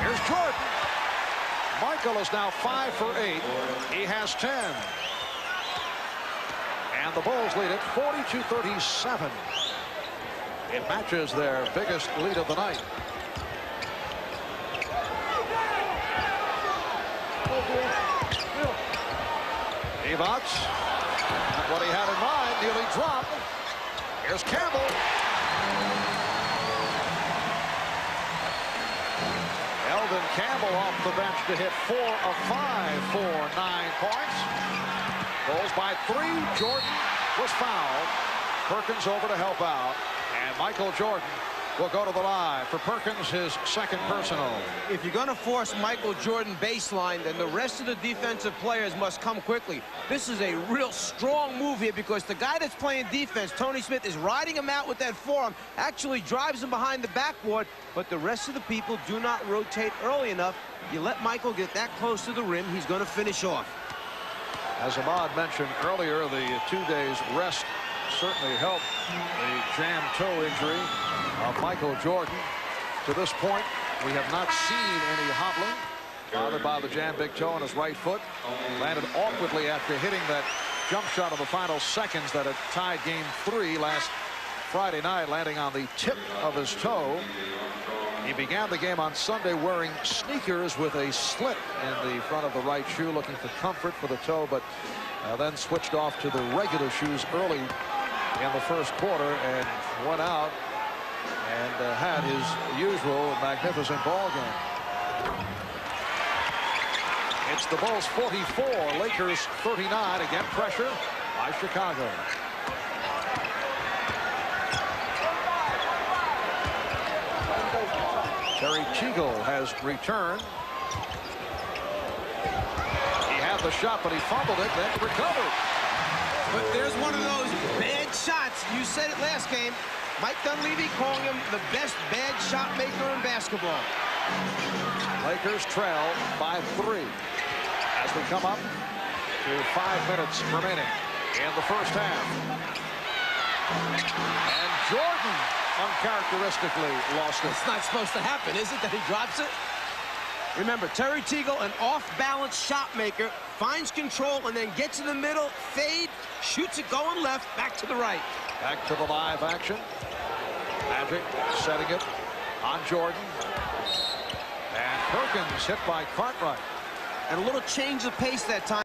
Here's Jordan. Michael is now 5 for 8. He has 10. And the Bulls lead it 42-37. It matches their biggest lead of the night. Evots, what he had in mind, nearly dropped. Here's Campbell. Eldon Campbell off the bench to hit 4 of 5 for 9 points. Bulls by 3. Jordan was fouled. Perkins over to help out. And Michael Jordan will go to the line for Perkins, his second personal. If you're going to force Michael Jordan baseline, then the rest of the defensive players must come quickly. This is a real strong move here because the guy that's playing defense, Tony Smith, is riding him out with that forearm, actually drives him behind the backboard, but the rest of the people do not rotate early enough. You let Michael get that close to the rim, he's going to finish off. As Ahmad mentioned earlier, the 2 days rest certainly helped the jam toe injury of Michael Jordan. To this point, we have not seen any hobbling. Bothered by the jam big toe on his right foot. Landed awkwardly after hitting that jump shot of the final seconds that had tied game 3 last Friday night, landing on the tip of his toe. He began the game on Sunday wearing sneakers with a slit in the front of the right shoe, looking for comfort for the toe, but then switched off to the regular shoes early in the first quarter and went out and had his usual magnificent ball game. It's the Bulls 44, Lakers 39. Again, pressure by Chicago. Terry Teagle has returned. He had the shot, but he fumbled it, then recovered. But there's one of those bad shots. You said it last game. Mike Dunleavy calling him the best bad shot maker in basketball. Lakers trail by 3 as we come up to 5 minutes remaining in the first half. And Jordan uncharacteristically lost it. It's not supposed to happen, is it, that he drops it? Remember, Terry Teagle, an off-balance shot maker, finds control and then gets in the middle, fade, shoots it going left, back to the right. Back to the live action. Magic setting it on Jordan. And Perkins hit by Cartwright. And a little change of pace that time.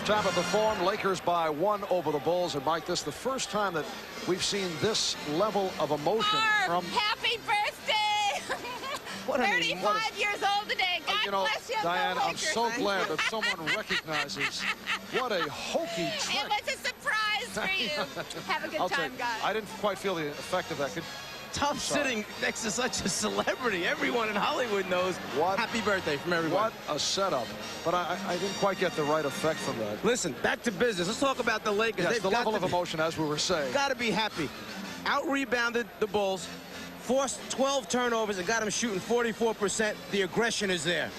Top of the Forum, Lakers by 1 over the Bulls. And Mike, this is the first time that we've seen this level of emotion from... Happy birthday! 35 years old today. God bless you. Diane, I'm so glad that someone recognizes what a hokey trick. It was a surprise for you. Have a good time, guys. I didn't quite feel the effect of that. Tough sitting next to such a celebrity. Everyone in Hollywood knows happy birthday from everyone. What a setup. But I didn't quite get the right effect from that. Listen, back to business. Let's talk about the Lakers. Yes, the level of emotion, as we were saying. Got to be happy. Out-rebounded the Bulls, forced 12 turnovers, and got them shooting 44%. The aggression is there.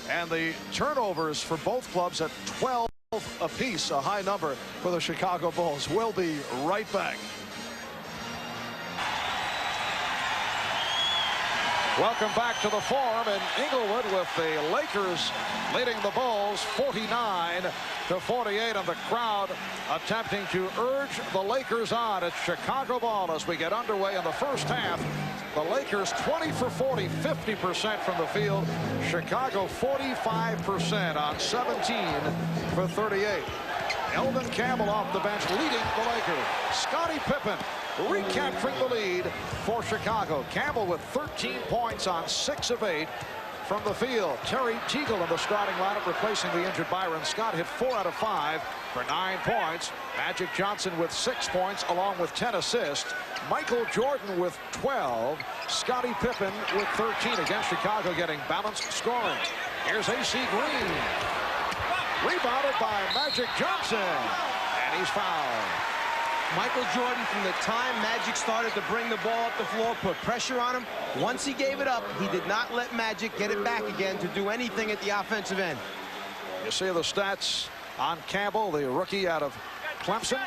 And the turnovers for both clubs at 12 apiece, a high number for the Chicago Bulls. We'll be right back. Welcome back to the Forum in Inglewood with the Lakers leading the Bulls 49-48, and the crowd attempting to urge the Lakers on. It's Chicago ball as we get underway in the first half. The Lakers 20 for 40, 50% from the field. Chicago 45% on 17 for 38. Elvin Campbell off the bench leading the Lakers. Scottie Pippen recapturing the lead for Chicago. Campbell with 13 points on 6 of 8 from the field. Terry Teagle in the starting lineup replacing the injured Byron Scott. Hit 4 out of 5 for 9 points. Magic Johnson with 6 points along with 10 assists. Michael Jordan with 12. Scottie Pippen with 13. Against Chicago getting balanced scoring. Here's A.C. Green. Rebounded by Magic Johnson. And he's fouled. Michael Jordan, from the time Magic started to bring the ball up the floor, put pressure on him. Once he gave it up, he did not let Magic get it back again to do anything at the offensive end. You see the stats on Campbell, the rookie out of Clemson.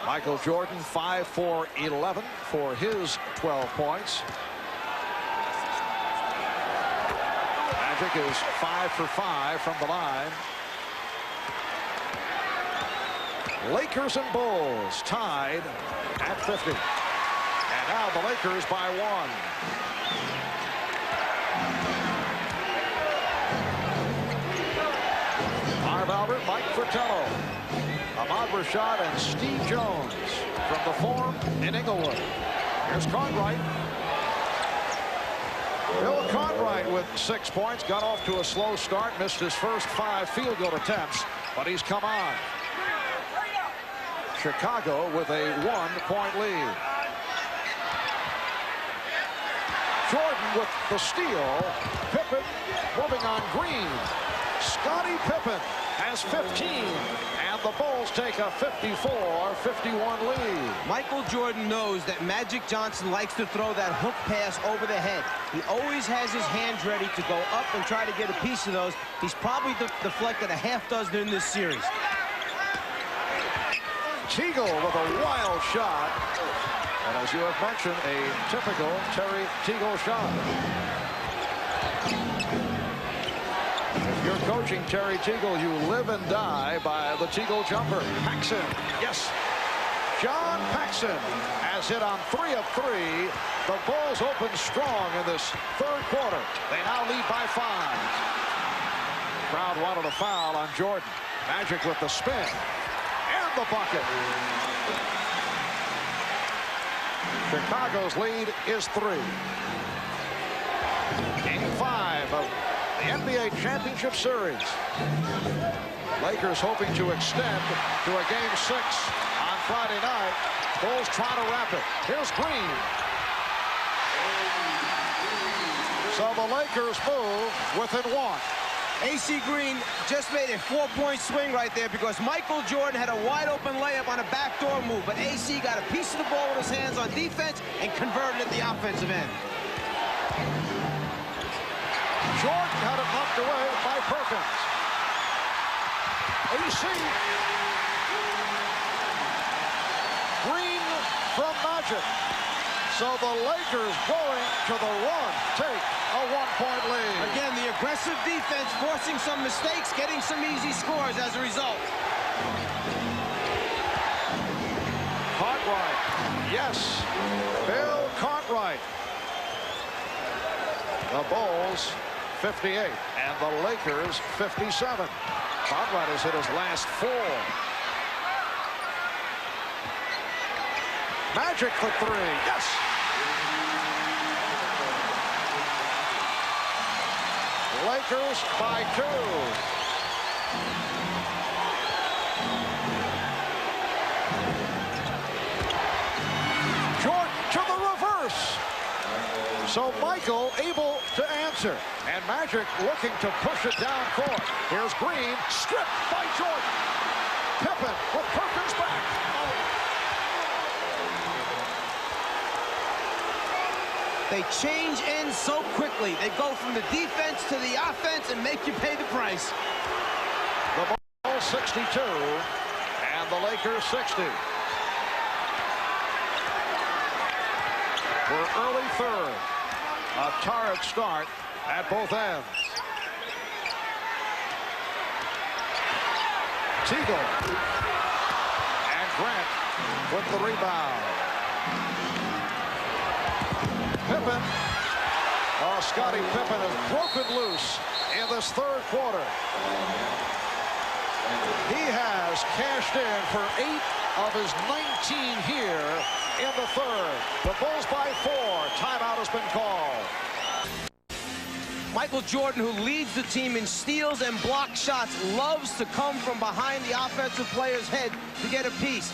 Michael Jordan, 5 for 11 for his 12 points. Magic is 5 for 5 from the line. Lakers and Bulls tied at 50. And now the Lakers by 1. Marv Albert, Mike Fratello, Ahmad Rashad, and Steve Jones from the Forum in Inglewood. Here's Cartwright. Bill Cartwright with 6 points. Got off to a slow start. Missed his first 5 field goal attempts, but he's come on. Chicago with a 1-point lead. Jordan with the steal. Pippen moving on Green. Scottie Pippen has 15, and the Bulls take a 54-51 lead. Michael Jordan knows that Magic Johnson likes to throw that hook pass over the head. He always has his hands ready to go up and try to get a piece of those. He's probably deflected a half dozen in this series. Teagle with a wild shot. And as you have mentioned, a typical Terry Teagle shot. If you're coaching Terry Teagle, you live and die by the Teagle jumper. Paxson, yes. John Paxson has hit on 3 of 3. The Bulls open strong in this third quarter. They now lead by 5. Crowd wanted a foul on Jordan. Magic with the spin. The bucket. Chicago's lead is 3. Game 5 of the NBA Championship Series. Lakers hoping to extend to a Game 6 on Friday night. Bulls trying to wrap it. Here's Green. So the Lakers move within 1. AC Green just made a 4-point swing right there because Michael Jordan had a wide-open layup on a backdoor move, but AC got a piece of the ball with his hands on defense and converted at the offensive end. Jordan had it knocked away by Perkins. AC. Green from Magic. So the Lakers going to the run take a 1-point lead. Again, the aggressive defense forcing some mistakes, getting some easy scores as a result. Cartwright. Yes. Bill Cartwright. The Bulls 58 and the Lakers 57. Cartwright has hit his last 4. Magic for 3. Yes. Lakers by 2. Jordan to the reverse. So Michael able to answer. And Magic looking to push it down court. Here's Green, stripped by Jordan. Pippen with Perkins back. They change ends so quickly. They go from the defense to the offense and make you pay the price. The Bulls 62 and the Lakers 60. We're early third. A torrid start at both ends. Teagle and Grant with the rebound. Pippen. Oh, Scottie Pippen has broken loose in this third quarter. He has cashed in for 8 of his 19 here in the third. The Bulls by 4. Timeout has been called. Michael Jordan, who leads the team in steals and block shots, loves to come from behind the offensive player's head to get a piece.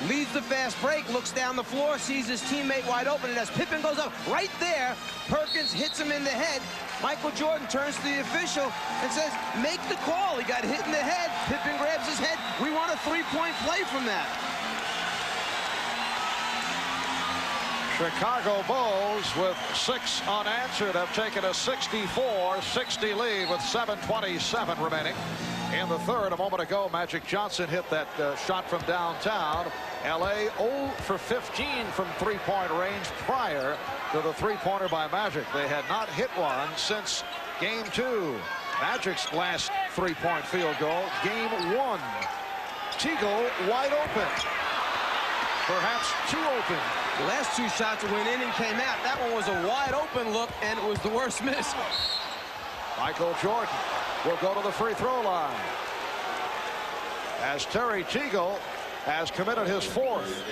Leads the fast break, looks down the floor, sees his teammate wide open, and as Pippen goes up right there, Perkins hits him in the head. Michael Jordan turns to the official and says, make the call. He got hit in the head. Pippen grabs his head. We want a 3-point play from that. Chicago Bulls with 6 unanswered have taken a 64-60 lead with 7:27 remaining in the third. A moment ago, Magic Johnson hit that shot from downtown. LA 0 for 15 from three-point range prior to the three-pointer by Magic. They had not hit one since game 2. Magic's last three-point field goal, game 1. Teagle wide open. Perhaps too open. The last 2 shots went in and came out. That one was a wide open look, and it was the worst miss. Michael Jordan will go to the free throw line as Terry Teagle has committed his 4th.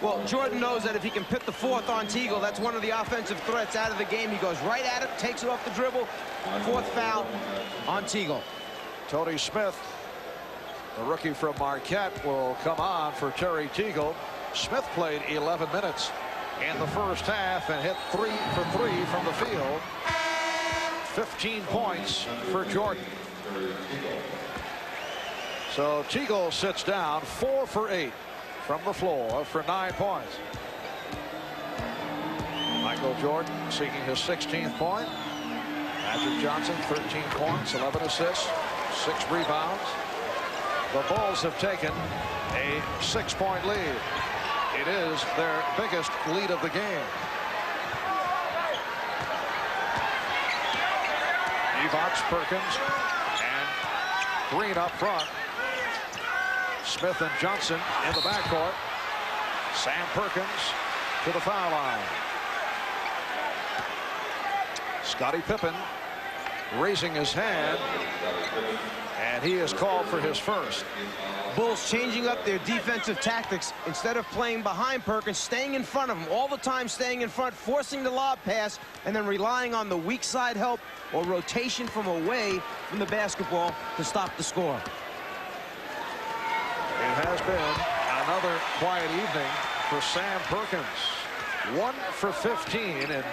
Well, Jordan knows that if he can put the 4th on Teagle, that's one of the offensive threats out of the game. He goes right at it, takes it off the dribble. 4th foul on Teagle. Tony Smith, the rookie from Marquette, will come on for Terry Teagle. Smith played 11 minutes in the first half and hit 3 for 3 from the field. 15 points for Jordan. So Teagle sits down 4 for 8 from the floor for 9 points. Michael Jordan seeking his 16th point. Magic Johnson 13 points, 11 assists, 6 rebounds. The Bulls have taken a 6-point lead. It is their biggest lead of the game. Evox, Perkins, and Green up front. Smith and Johnson in the backcourt. Sam Perkins to the foul line. Scottie Pippen raising his hand, and he is called for his first. Bulls changing up their defensive tactics. Instead of playing behind Perkins, staying in front of him, all the time staying in front, forcing the lob pass, and then relying on the weak side help or rotation from away from the basketball to stop the score. It has been another quiet evening for Sam Perkins. 1 for 15 in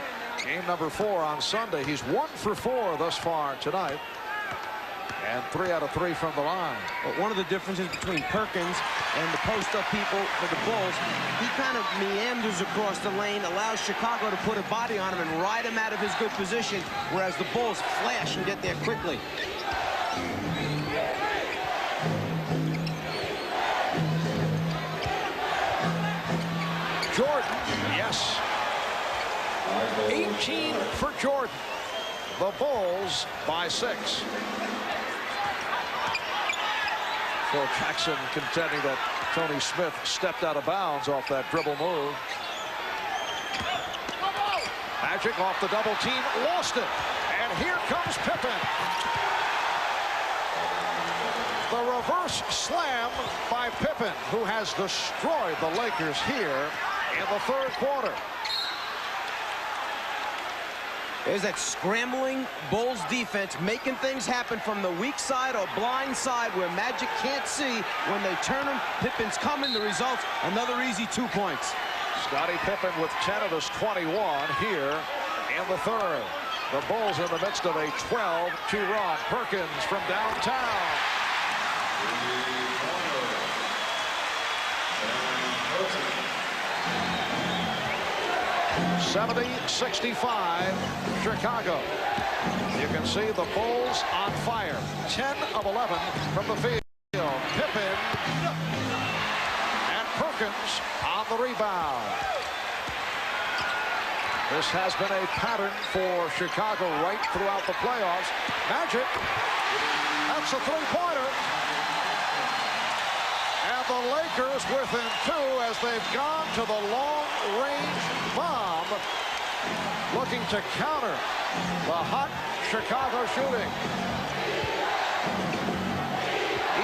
game number 4 on Sunday. He's 1 for 4 thus far tonight. And 3 out of 3 from the line. But one of the differences between Perkins and the post-up people for the Bulls, he kind of meanders across the lane, allows Chicago to put a body on him and ride him out of his good position, whereas the Bulls flash and get there quickly. Jordan, yes. 18 for Jordan. The Bulls by 6. Phil Jackson contending that Tony Smith stepped out of bounds off that dribble move. Magic off the double team, lost it. And here comes Pippen. The reverse slam by Pippen, who has destroyed the Lakers here in the third quarter. There's that scrambling Bulls defense making things happen from the weak side or blind side where Magic can't see. When they turn him, Pippen's coming. The result, another easy 2 points. Scottie Pippen with 10 of his 21 here in the third. The Bulls in the midst of a 12-2 run. Perkins from downtown. (70-65) Chicago. You can see the Bulls on fire. 10 of 11 from the field. Pippen and Perkins on the rebound. This has been a pattern for Chicago right throughout the playoffs. Magic, that's a three-pointer. And the Lakers within 2 as they've gone to the long-range bomb, looking to counter the hot Chicago shooting.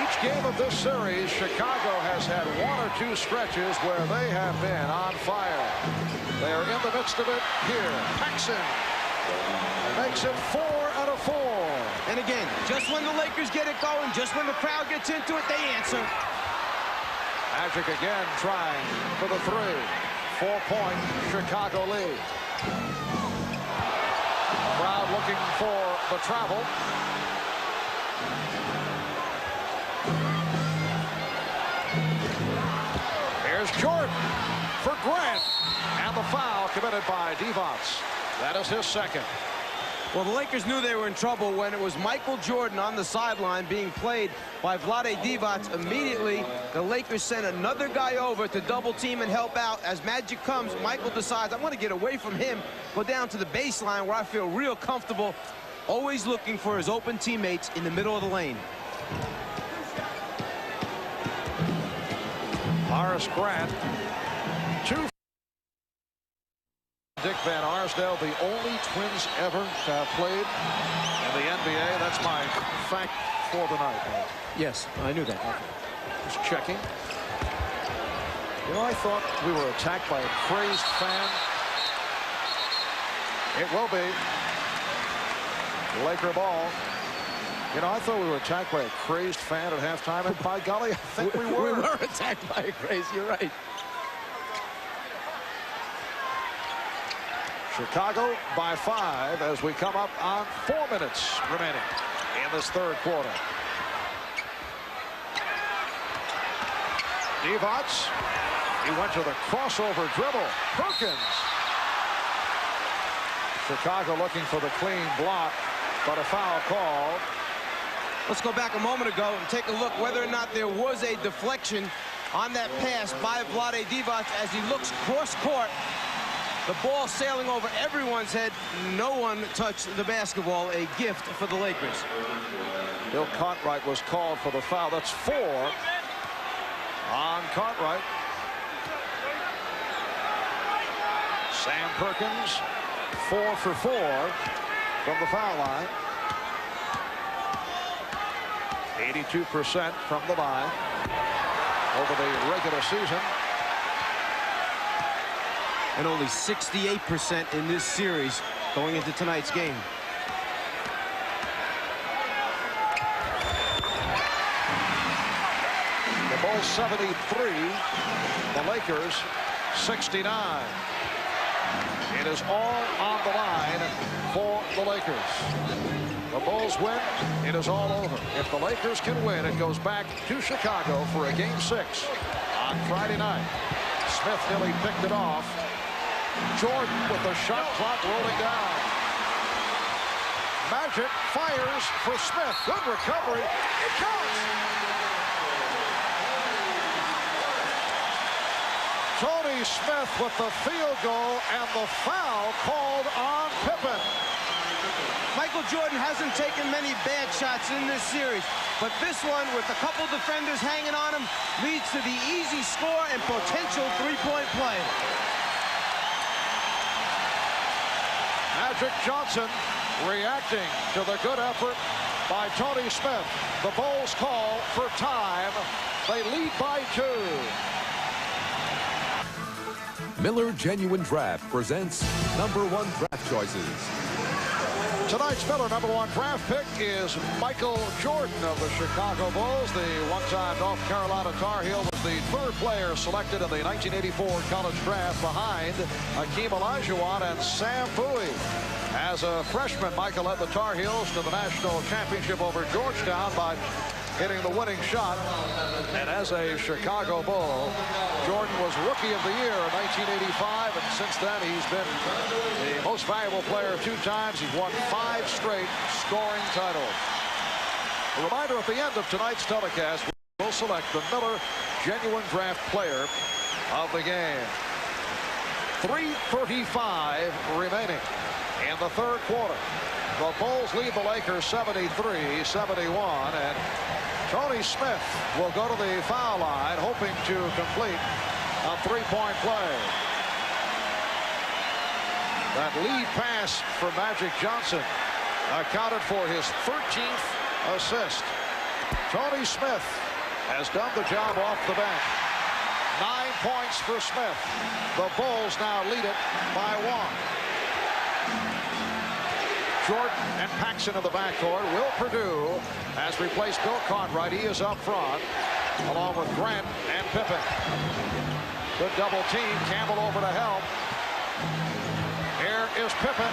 Each game of this series, Chicago has had 1 or 2 stretches where they have been on fire. They are in the midst of it here. Paxson makes it 4 out of 4. And again, just when the Lakers get it going, just when the crowd gets into it, they answer. Magic again trying for the 3. 4-point Chicago lead. Crowd looking for the travel. Here's Jordan for Grant. the foul committed by Divac. That is his second. Well, the Lakers knew they were in trouble when it was Michael Jordan on the sideline being played by Vlade Divac. Immediately, the Lakers sent another guy over to double team and help out. As Magic comes, Michael decides, I want to get away from him, go down to the baseline where I feel real comfortable, always looking for his open teammates in the middle of the lane. Horace Grant, 2. Dick Van Arsdale, the only Twins ever to have played in the NBA. That's my fact for the night. Yes, I knew that. Just checking. You know, I thought we were attacked by a crazed fan. It will be. Laker ball. You know, I thought we were attacked by a crazed fan at halftime, and by golly, I think we were. We were attacked by a craze. You're right. Chicago by 5 as we come up on 4 minutes remaining in this third quarter. Divac, he went to the crossover dribble. Perkins. Chicago looking for the clean block, but a foul call. Let's go back a moment ago and take a look whether or not there was a deflection on that pass by Vlade Divac as he looks cross court. The ball sailing over everyone's head. No one touched the basketball. A gift for the Lakers. Bill Cartwright was called for the foul. That's 4 on Cartwright. Sam Perkins, 4 for 4 from the foul line. 82% from the line over the regular season. And only 68% in this series going into tonight's game. The Bulls 73, the Lakers 69. It is all on the line for the Lakers. The Bulls win, it is all over. If the Lakers can win, it goes back to Chicago for a Game 6 on Friday night. Smith nearly picked it off. Jordan with the shot clock rolling down. Magic fires for Smith. Good recovery. It counts. Tony Smith with the field goal and the foul called on Pippen. Michael Jordan hasn't taken many bad shots in this series, but this one, with a couple defenders hanging on him, leads to the easy score and potential three-point play. Magic Johnson reacting to the good effort by Tony Smith. The Bulls call for time. They lead by 2. Miller Genuine Draft presents #1 draft choices. Tonight's Miller #1 draft pick is Michael Jordan of the Chicago Bulls. The one-time North Carolina Tar Heel was the 3rd player selected in the 1984 college draft behind Hakeem Olajuwon and Sam Bowie. As a freshman, Michael led the Tar Heels to the national championship over Georgetown by hitting the winning shot. And as a Chicago Bull, Jordan was Rookie of the Year in 1985, and since then he's been the most valuable player 2 times. He's won 5 straight scoring titles. A reminder at the end of tonight's telecast, we'll select the Miller Genuine Draft Player of the game. 3:35 remaining in the third quarter. The Bulls lead the Lakers 73-71, and Tony Smith will go to the foul line, hoping to complete a 3-point play. That lead pass for Magic Johnson accounted for his 13th assist. Tony Smith has done the job off the bench. 9 points for Smith. The Bulls now lead it by 1. Jordan and Paxson in the backcourt. Will Perdue has replaced Bill Cartwright. He is up front, along with Grant and Pippen. Good double team. Campbell over to help. Here is Pippen.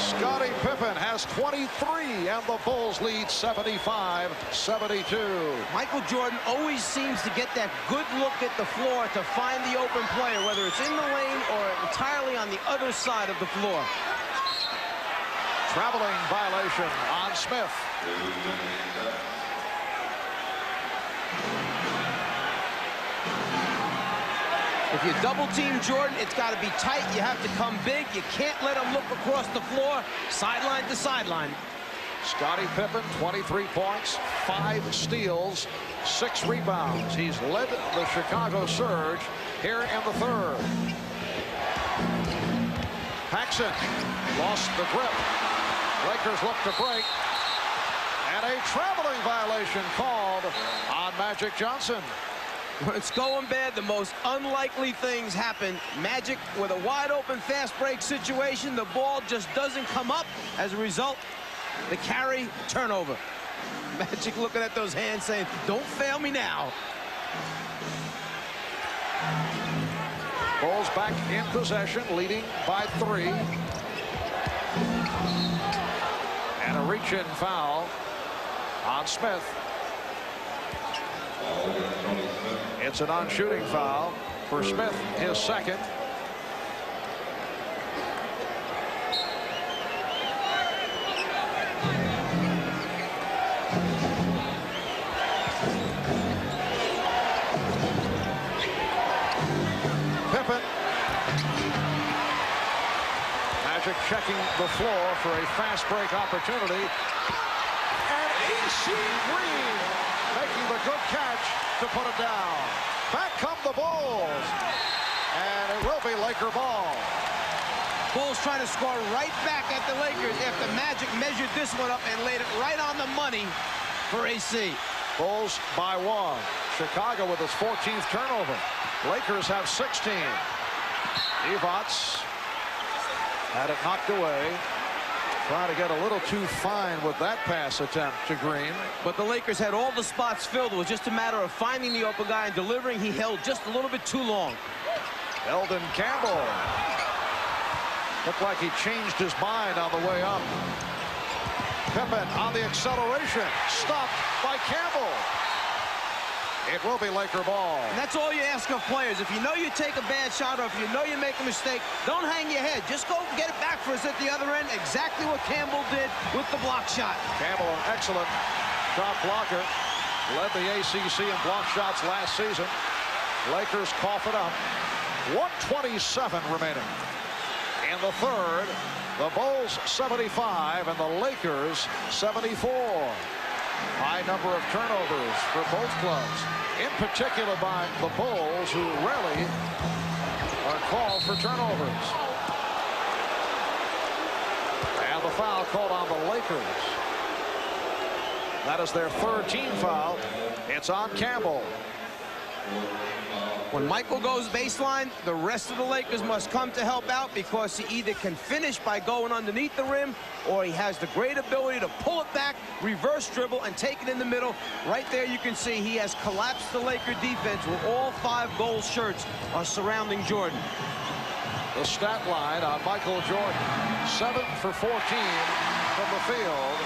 Scottie Pippen has 23, and the Bulls lead 75-72. Michael Jordan always seems to get that good look at the floor to find the open player, whether it's in the lane or entirely on the other side of the floor. Traveling violation on Smith. If you double team Jordan, it's got to be tight. You have to come big. You can't let him look across the floor, sideline to sideline. Scottie Pippen, 23 points, 5 steals, 6 rebounds. He's led the Chicago Surge here in the third. Paxson lost the grip. Lakers look to break. And a traveling violation called on Magic Johnson. When it's going bad, the most unlikely things happen. Magic with a wide open fast break situation. The ball just doesn't come up. As a result, the carry turnover. Magic looking at those hands saying, don't fail me now. Bulls back in possession, leading by 3. And a reach-in foul on Smith. It's a non-shooting foul for Smith, his second. Pippen. Magic checking the floor for a fast break opportunity. And A.C. Green making the good catch to put it down. Back come the Bulls. And it will be Laker ball. Bulls trying to score right back at the Lakers after Magic measured this one up and laid it right on the money for AC. Bulls by 1. Chicago with his 14th turnover. Lakers have 16. Evots had it knocked away. Trying to get a little too fine with that pass attempt to Green. But the Lakers had all the spots filled. It was just a matter of finding the open guy and delivering. He held just a little bit too long. Eldon Campbell. Looked like he changed his mind on the way up. Pippen on the acceleration. Stopped by Campbell. It will be Laker ball. And that's all you ask of players. If you know you take a bad shot or if you know you make a mistake, don't hang your head. Just go get it back for us at the other end. Exactly what Campbell did with the block shot. Campbell, an excellent shot blocker. Led the ACC in block shots last season. Lakers cough it up. 1:27 remaining. In the third, the Bulls 75 and the Lakers 74. High number of turnovers for both clubs, in particular by the Bulls, who rarely are called for turnovers. And the foul called on the Lakers. That is their third team foul. It's on Campbell. When Michael goes baseline, the rest of the Lakers must come to help out because he either can finish by going underneath the rim or he has the great ability to pull it back, reverse dribble, and take it in the middle. Right there you can see he has collapsed the Laker defense where all 5 gold shirts are surrounding Jordan. The stat line on Michael Jordan, 7 for 14 from the field.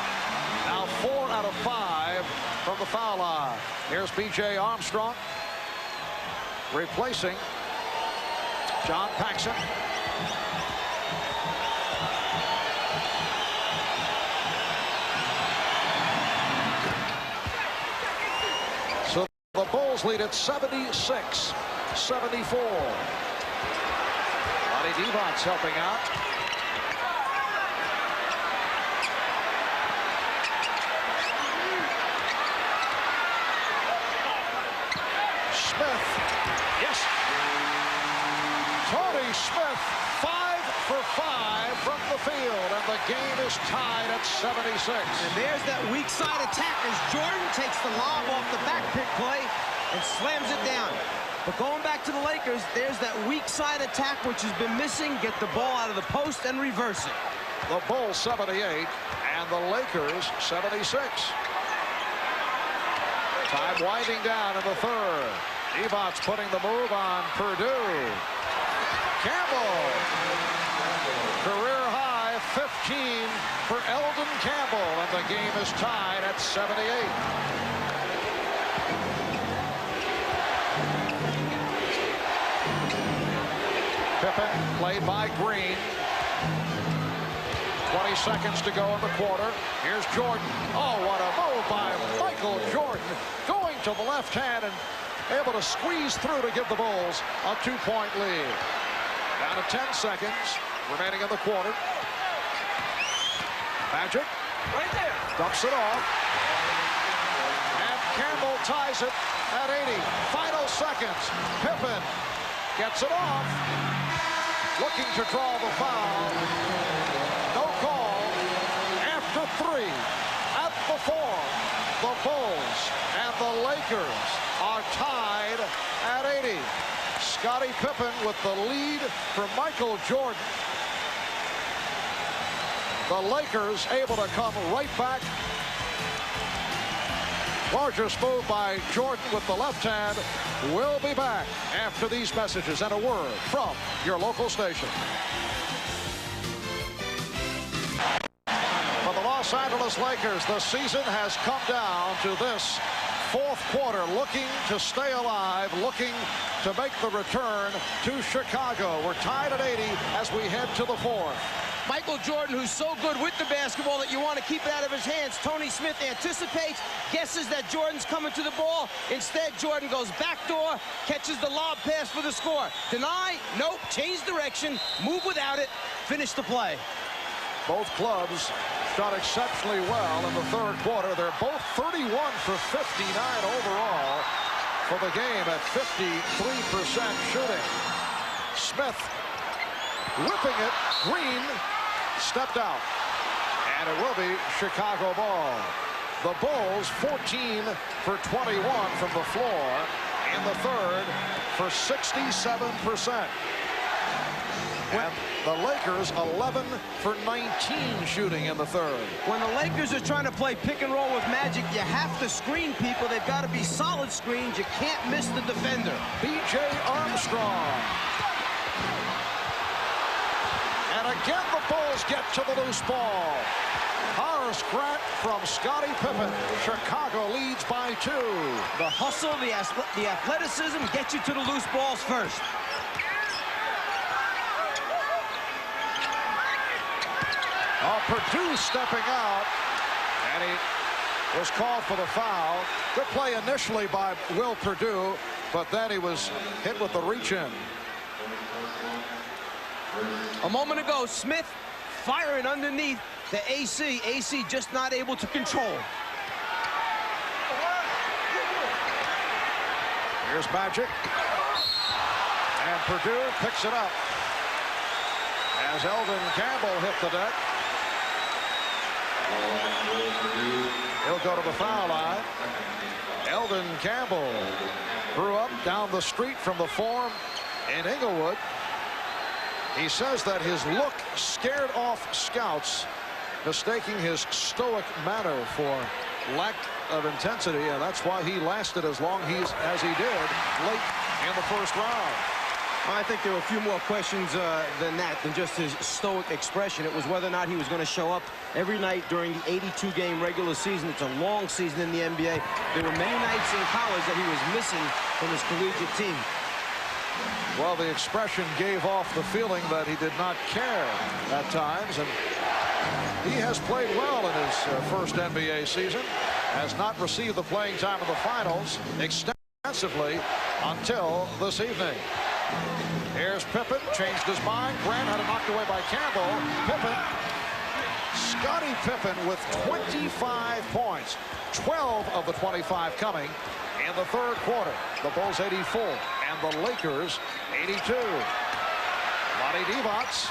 Now 4 out of 5 from the foul line. Here's B.J. Armstrong replacing John Paxson. So the Bulls lead at 76-74. Lonnie Divac helping out. Smith. Yes. Tony Smith, 5 for 5 from the field, and the game is tied at 76. And there's that weak side attack as Jordan takes the lob off the back pick play and slams it down. But going back to the Lakers, there's that weak side attack which has been missing. Get the ball out of the post and reverse it. The Bulls 78 and the Lakers 76. Time winding down in the third. Evans putting the move on Purdue. Campbell, career high 15 for Eldon Campbell, and the game is tied at 78. Pippen played by Green. 20 seconds to go in the quarter. Here's Jordan. Oh, what a move by Michael Jordan. Going to the left hand and able to squeeze through to give the Bulls a 2-point lead. Down to 10 seconds remaining in the quarter. Magic. Right there. Dumps it off. And Campbell ties it at 80. Final seconds. Pippen gets it off. Looking to draw the foul. No call. After 3 at the 4, the Bulls and the Lakers are tied at 80. Scottie Pippen with the lead for Michael Jordan. The Lakers able to come right back. Gorgeous move by Jordan with the left hand. We'll be back after these messages and a word from your local station. For the Los Angeles Lakers, the season has come down to this fourth quarter, looking to stay alive, looking to make the return to Chicago. We're tied at 80 as we head to the fourth. Michael Jordan, who's so good with the basketball that you want to keep it out of his hands. Tony Smith anticipates, guesses that Jordan's coming to the ball. Instead, Jordan goes backdoor, catches the lob pass for the score. Deny, nope, change direction, move without it, finish the play. Both clubs shot exceptionally well in the third quarter. They're both 31 for 59 overall for the game at 53% shooting. Smith whipping it. Green stepped out. And it will be Chicago ball. The Bulls 14 for 21 from the floor in the third for 67%. And the Lakers 11 for 19 shooting in the third. When the Lakers are trying to play pick and roll with Magic, you have to screen people. They've got to be solid screens. You can't miss the defender. B.J. Armstrong. And again, the Bulls get to the loose ball. Horace Grant from Scottie Pippen. Chicago leads by 2. The hustle, the athleticism get you to the loose balls first. Purdue stepping out, and he was called for the foul. Good play initially by Will Purdue, but then he was hit with the reach-in. A moment ago, Smith firing underneath the AC. AC just not able to control. Here's Magic. And Purdue picks it up as Eldon Campbell hit the deck. He'll go to the foul line. Eldon Campbell grew up down the street from the Forum in Inglewood. He says that his look scared off scouts, mistaking his stoic manner for lack of intensity, and that's why he lasted as long as he did late in the first round. I think there were a few more questions than just his stoic expression. It was whether or not he was going to show up every night during the 82-game regular season. It's a long season in the NBA. There were many nights in college that he was missing from his collegiate team. Well, the expression gave off the feeling that he did not care at times, and he has played well in his first NBA season, has not received the playing time of the finals extensively until this evening. Here's Pippen, changed his mind. Grant had it knocked away by Campbell. Pippen, Scottie Pippen with 25 points, 12 of the 25 coming in the third quarter. The Bulls 84 and the Lakers 82. Lonnie Divac.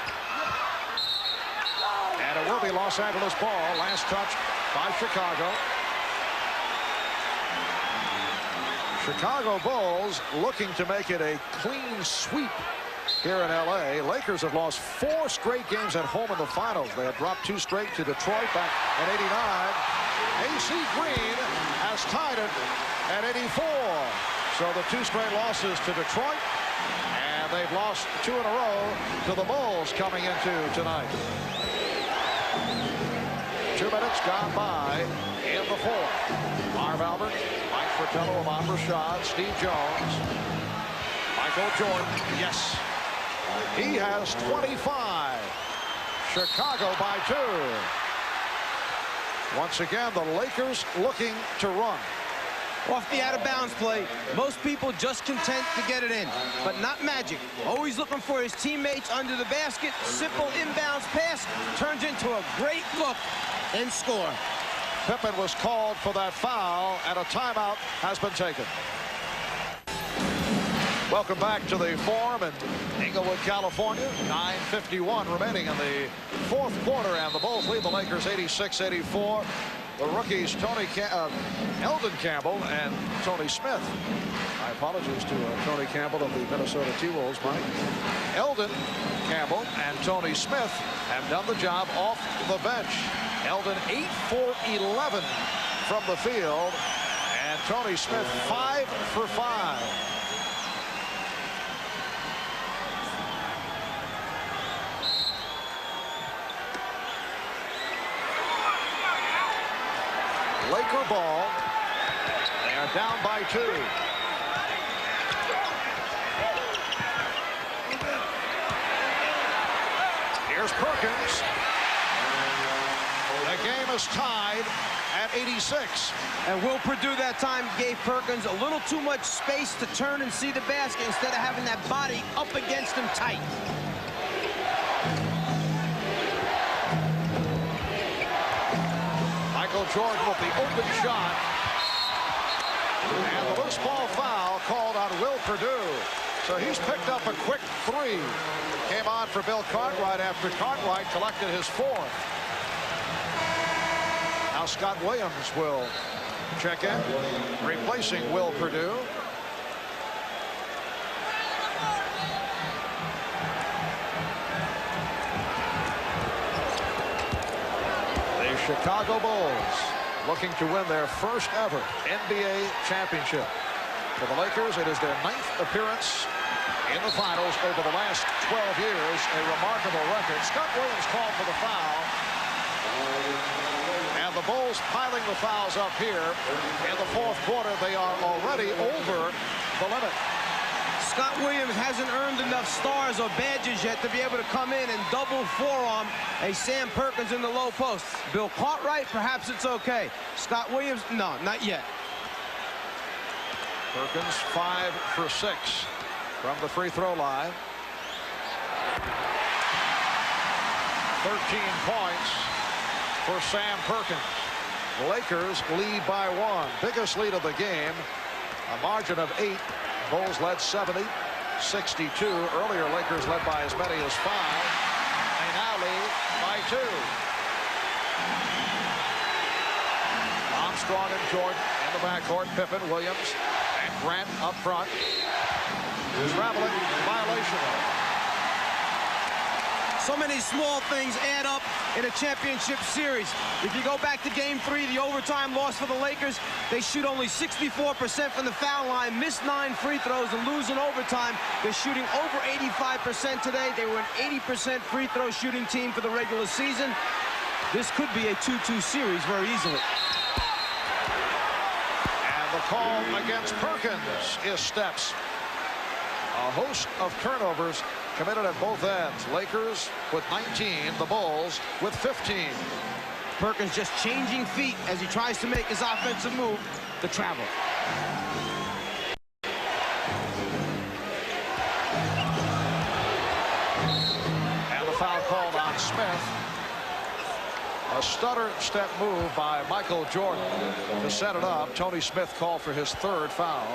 And it will be Los Angeles ball. Last touch by Chicago. Chicago Bulls looking to make it a clean sweep here in L.A. Lakers have lost 4 straight games at home in the finals. They had dropped 2 straight to Detroit back in '89. A.C. Green has tied it at 84. So the 2 straight losses to Detroit, and they've lost 2 in a row to the Bulls coming into tonight. 2 minutes gone by in the fourth. Marv Albert, Mike Fratello, Ahmad Rashad, Steve Jones, Michael Jordan. Yes. He has 25. Chicago by 2. Once again, the Lakers looking to run. Off the out-of-bounds play, most people just content to get it in, but not Magic. Always looking for his teammates under the basket. Simple inbounds pass turns into a great look and score. Pippen was called for that foul, and a timeout has been taken. Welcome back to the Forum in Inglewood, California. 9:51 remaining in the fourth quarter, and the Bulls lead the Lakers 86-84. The rookies, Eldon Campbell and Tony Smith. My apologies to Tony Campbell of the Minnesota T-Wolves, Mike. Eldon Campbell and Tony Smith have done the job off the bench. Eldon 8 for 11 from the field, and Tony Smith 5 for 5. Laker ball. They are down by 2. Here's Perkins. The game is tied at 86. And Will Perdue that time gave Perkins a little too much space to turn and see the basket instead of having that body up against him tight. Michael Jordan with the open shot. And the loose ball foul called on Will Perdue. So he's picked up a quick 3. Came on for Bill Cartwright after Cartwright collected his 4th. Now Scott Williams will check in, replacing Will Perdue. Chicago Bulls looking to win their first ever NBA championship. For the Lakers, it is their 9th appearance in the finals over the last 12 years. A remarkable record. Scott Williams called for the foul. And the Bulls piling the fouls up here. In the fourth quarter, they are already over the limit. Scott Williams hasn't earned enough stars or badges yet to be able to come in and double forearm a Sam Perkins in the low post. Bill Cartwright, perhaps it's okay. Scott Williams, no, not yet. Perkins 5 for 6 from the free throw line. 13 points for Sam Perkins. The Lakers lead by 1. Biggest lead of the game. A margin of 8. Bulls led 70-62. Earlier, Lakers led by as many as 5. They now lead by 2. Armstrong and Jordan in the backcourt. Pippen, Williams, and Grant up front. Traveling violation. So many small things add up in a championship series. If you go back to Game 3, the overtime loss for the Lakers, they shoot only 64% from the foul line, miss 9 free throws, and lose in overtime. They're shooting over 85% today. They were an 80% free throw shooting team for the regular season. This could be a 2-2 series very easily. And the call against Perkins is steps. A host of turnovers committed at both ends. Lakers with 19, the Bulls with 15. Perkins just changing feet as he tries to make his offensive move, the travel. And the foul called on Smith. A stutter step move by Michael Jordan to set it up. Tony Smith called for his 3rd foul.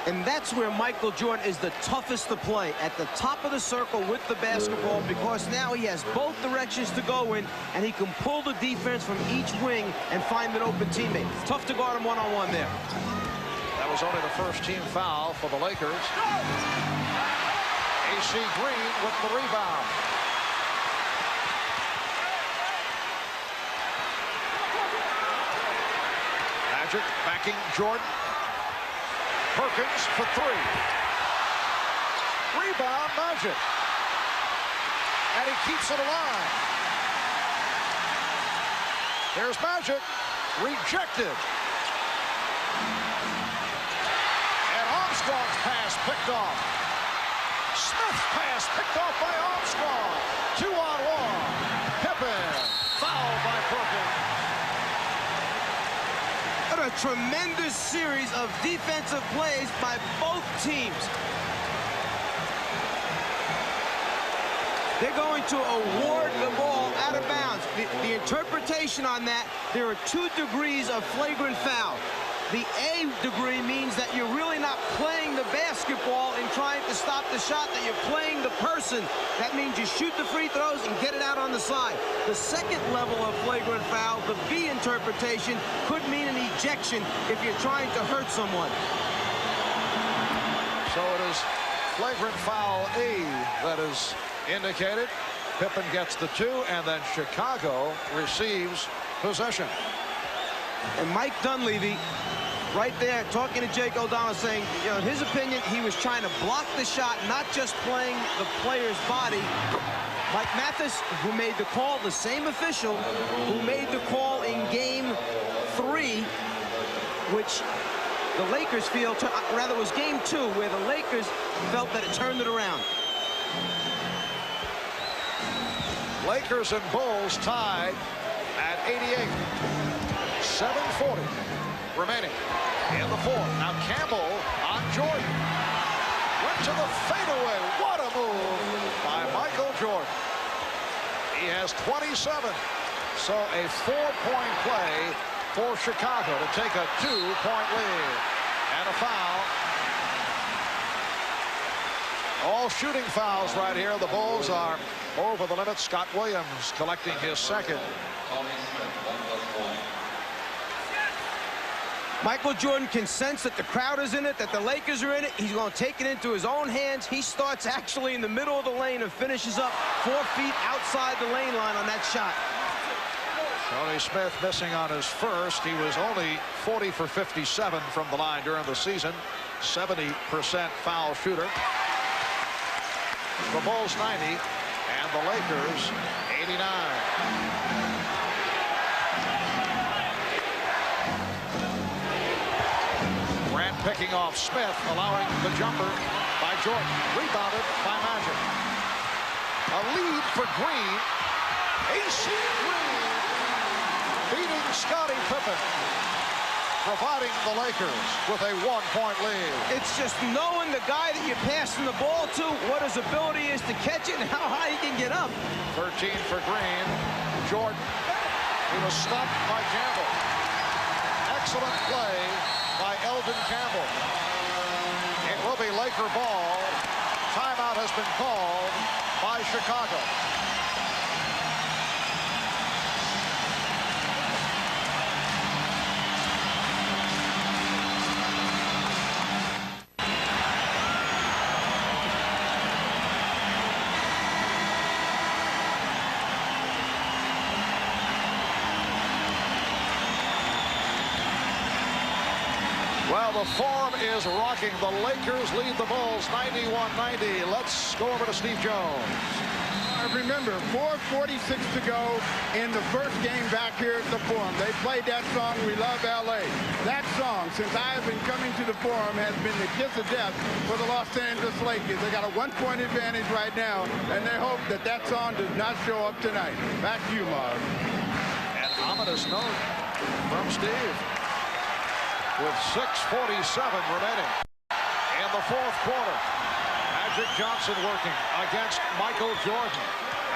And that's where Michael Jordan is the toughest to play, at the top of the circle with the basketball, because now he has both directions to go in, and he can pull the defense from each wing and find an open teammate. Tough to guard him one-on-one there. That was only the first team foul for the Lakers. AC Green with the rebound. Magic backing Jordan. Perkins for 3. Rebound, Magic. And he keeps it alive. Here's Magic. Rejected. And Armstrong's pass picked off. Smith's pass picked off by Armstrong. 2-on-1. Pippen. Foul by Perkins. What a tremendous series of defensive plays by both teams. They're going to award the ball out of bounds. The interpretation on that, there are 2 degrees of flagrant foul. The A degree means that you're really not playing the basketball and trying to stop the shot, that you're playing the person. That means you shoot the free throws and get it out on the side. The second level of flagrant foul, the B interpretation, could mean an ejection if you're trying to hurt someone. So it is flagrant foul A that is indicated. Pippen gets the 2, and then Chicago receives possession. And Mike Dunleavy, right there, talking to Jake O'Donnell, saying, you know, in his opinion, he was trying to block the shot, not just playing the player's body. Mike Mathis, who made the call, the same official who made the call in Game 3, which the Lakers feel, rather it was Game 2, where the Lakers felt that it turned it around. Lakers and Bulls tied at 88. 7:40 remaining in the 4th. Now Campbell on Jordan. Went to the fadeaway. What a move by Michael Jordan. He has 27. So a 4-point play for Chicago to take a 2-point lead. And a foul. All shooting fouls right here. The Bulls are over the limit. Scott Williams collecting his second. Michael Jordan can sense that the crowd is in it, that the Lakers are in it. He's going to take it into his own hands. He starts actually in the middle of the lane and finishes up 4 feet outside the lane line on that shot. Tony Smith missing on his first. He was only 40 for 57 from the line during the season. 70% foul shooter. The Bulls 90 and the Lakers 89. Grant picking off Smith, allowing the jumper by Jordan. Rebounded by Magic. A lead for Green. AC Green beating Scottie Pippen, providing the Lakers with a 1-point lead. It's just knowing the guy that you're passing the ball to, what his ability is to catch it and how high he can get up. 13 for Green. Jordan. He was stopped by Campbell. Excellent play by Eldon Campbell. It will be Laker ball. Timeout has been called by Chicago. Well, the Forum is rocking. The Lakers lead the Bulls 91-90. Let's go over to Steve Jones. Remember, 4:46 to go in the first game back here at the Forum. They played that song, We Love L.A. That song, since I have been coming to the Forum, has been the kiss of death for the Los Angeles Lakers. They got a 1-point advantage right now, and they hope that that song does not show up tonight. Back to you, Marv. An ominous note from Steve. With 6:47 remaining in the 4th quarter. Magic Johnson working against Michael Jordan.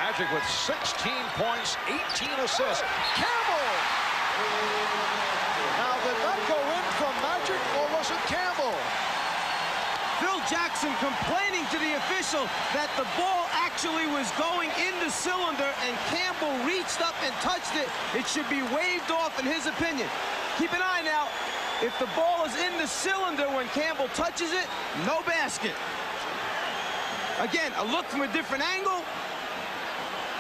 Magic with 16 points, 18 assists. Campbell! Now, did that go in from Magic, or was it Campbell? Phil Jackson complaining to the official that the ball actually was going in the cylinder and Campbell reached up and touched it. It should be waved off in his opinion. Keep an eye now. If the ball is in the cylinder when Campbell touches it, no basket. Again, a look from a different angle.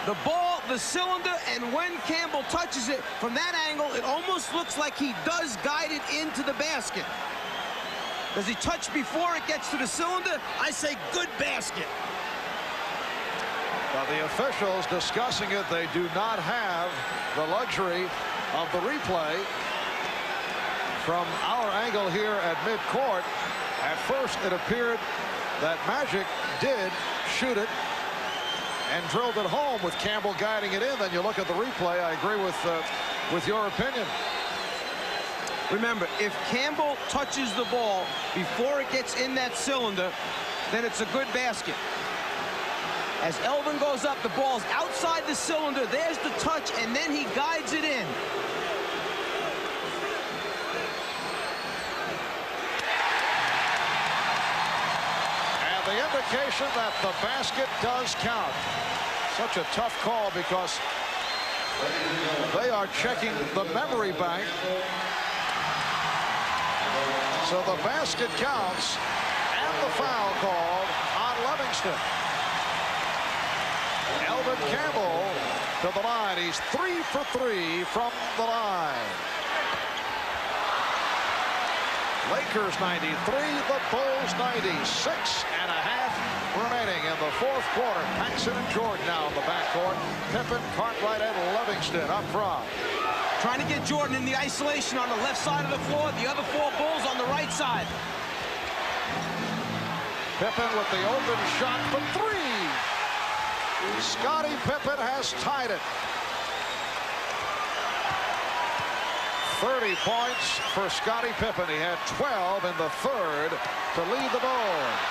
The ball, the cylinder, and when Campbell touches it from that angle, it almost looks like he does guide it into the basket. Does he touch before it gets to the cylinder? I say good basket. Now the officials discussing it, they do not have the luxury of the replay from our angle here at midcourt. At first, it appeared that Magic did shoot it and drilled it home with Campbell guiding it in. Then you look at the replay. I agree with your opinion. Remember, if Campbell touches the ball before it gets in that cylinder, then it's a good basket. As Elvin goes up, the ball's outside the cylinder. There's the touch, and then he guides it in. And the indication that the basket does count. Such a tough call because they are checking the memory bank. So the basket counts, and the foul called on Livingston. Elvin Campbell to the line. He's 3 for 3 from the line. Lakers 93, the Bulls 90. 6.5 remaining in the fourth quarter. Paxson and Jordan now in the backcourt. Pippen, Cartwright, and Livingston up front. Trying to get Jordan in the isolation on the left side of the floor. The other 4 Bulls on the right side. Pippen with the open shot for 3. Scottie Pippen has tied it. 30 points for Scottie Pippen. He had 12 in the third to lead the Bulls.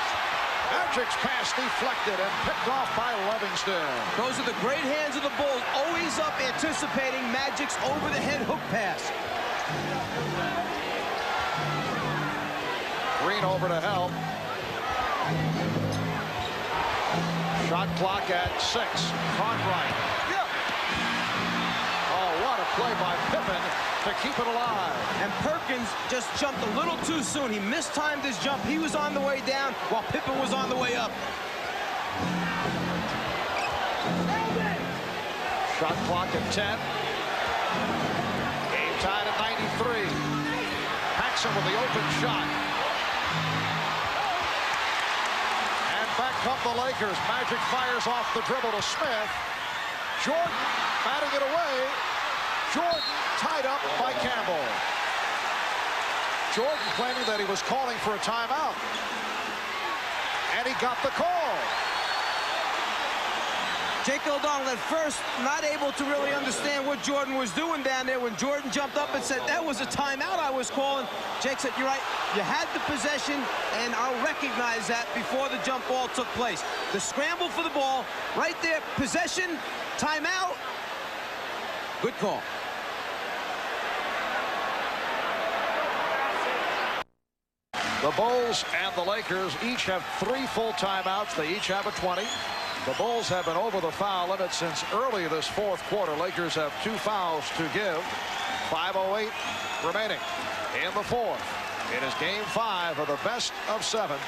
Magic's pass deflected and picked off by Livingston. Those are the great hands of the Bulls, always up anticipating Magic's over-the-head hook pass. Green over to help. Shot clock at 6. Cartwright. Yeah. Oh, what a play by Pippen to keep it alive. And Perkins just jumped a little too soon. He mistimed his jump. He was on the way down while Pippen was on the way up. Shot clock at 10. Game tied at 93. Paxson with the open shot. And back come the Lakers. Magic fires off the dribble to Smith. Jordan batting it away. Jordan tied up by Campbell. Jordan claiming that he was calling for a timeout. And he got the call. Jake O'Donnell at first not able to really understand what Jordan was doing down there. When Jordan jumped up and said, that was a timeout I was calling, Jake said, you're right, you had the possession, and I'll recognize that before the jump ball took place. The scramble for the ball, right there, possession, timeout, good call. The Bulls and the Lakers each have 3 full timeouts. They each have a 20. The Bulls have been over the foul limit since early this fourth quarter. Lakers have 2 fouls to give. 5:08 remaining in the fourth. It is game 5 of the best of 7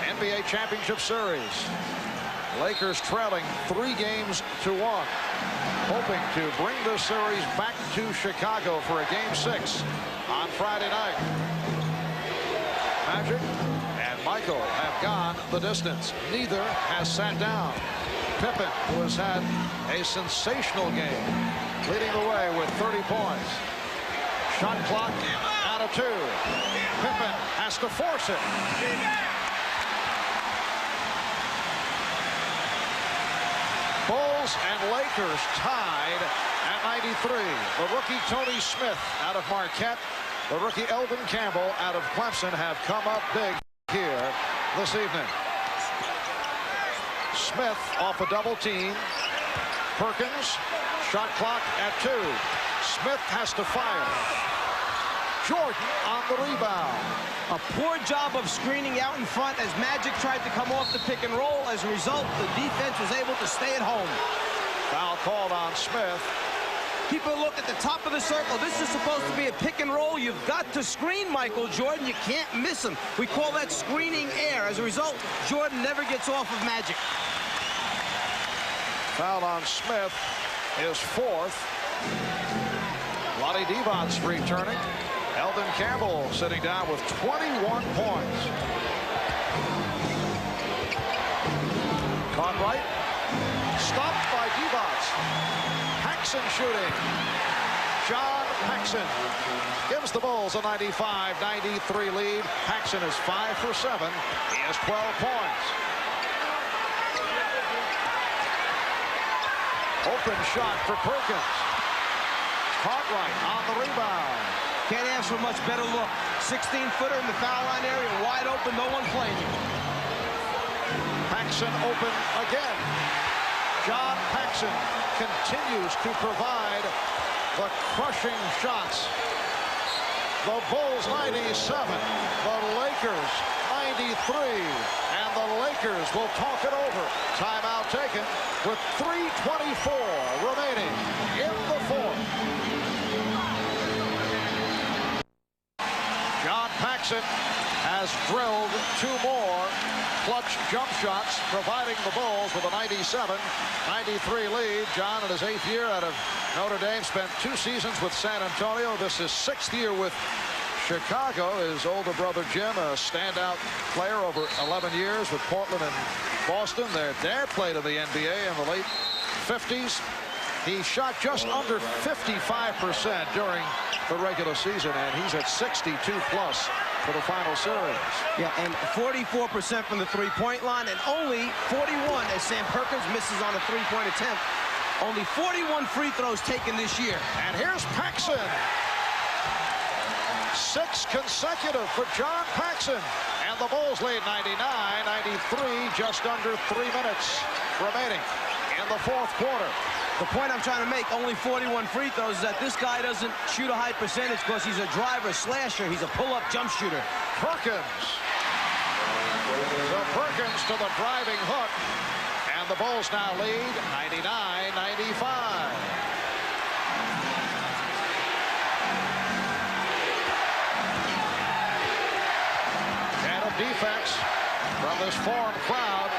NBA Championship Series. Lakers trailing 3 games to 1. Hoping to bring this series back to Chicago for a game 6 on Friday night. Magic and Michael have gone the distance. Neither has sat down. Pippen, who has had a sensational game, leading the way with 30 points. Shot clock out of 2. Pippen has to force it. Bulls and Lakers tied at 93. The rookie Tony Smith out of Marquette. The rookie Elvin Campbell out of Clemson have come up big here this evening. Smith off a double team. Perkins, shot clock at 2. Smith has to fire. Jordan on the rebound. A poor job of screening out in front as Magic tried to come off the pick and roll. As a result, the defense was able to stay at home. Foul called on Smith. People look at the top of the circle. This is supposed to be a pick and roll. You've got to screen Michael Jordan. You can't miss him. We call that screening air. As a result, Jordan never gets off of Magic. Foul on Smith is 4th. Lonnie Devon's returning. Elvin Campbell sitting down with 21 points. Cartwright stopped by Devon. Paxson shooting. John Paxson gives the Bulls a 95-93 lead. Paxson is 5 for 7. He has 12 points. Open shot for Perkins. Cartwright on the rebound. Can't ask for a much better look. 16-footer in the foul line area, wide open, no one playing him. Paxson open again. John Paxson continues to provide the crushing shots. The Bulls 97, the Lakers 93, and the Lakers will talk it over. Timeout taken with 3:24 remaining in the fourth. John Paxson has drilled 2 more clutch jump shots, providing the Bulls with a 97-93 lead. John, in his 8th year out of Notre Dame, spent 2 seasons with San Antonio. This is 6th year with Chicago. His older brother Jim, a standout player over 11 years with Portland and Boston. Their dad played in the NBA in the late 50s. He shot just under 55% during the regular season, and he's at 62+ for the final series. Yeah, and 44% from the three-point line, and only 41 as Sam Perkins misses on a three-point attempt. Only 41 free throws taken this year. And here's Paxson. 6 consecutive for John Paxson. And the Bulls lead 99-93, just under 3 minutes remaining in the fourth quarter. The point I'm trying to make, only 41 free throws, is that this guy doesn't shoot a high percentage because he's a driver, slasher. He's a pull-up jump shooter. Perkins. So Perkins to the driving hook. And the Bulls now lead 99-95. And a defense from this foreign crowd.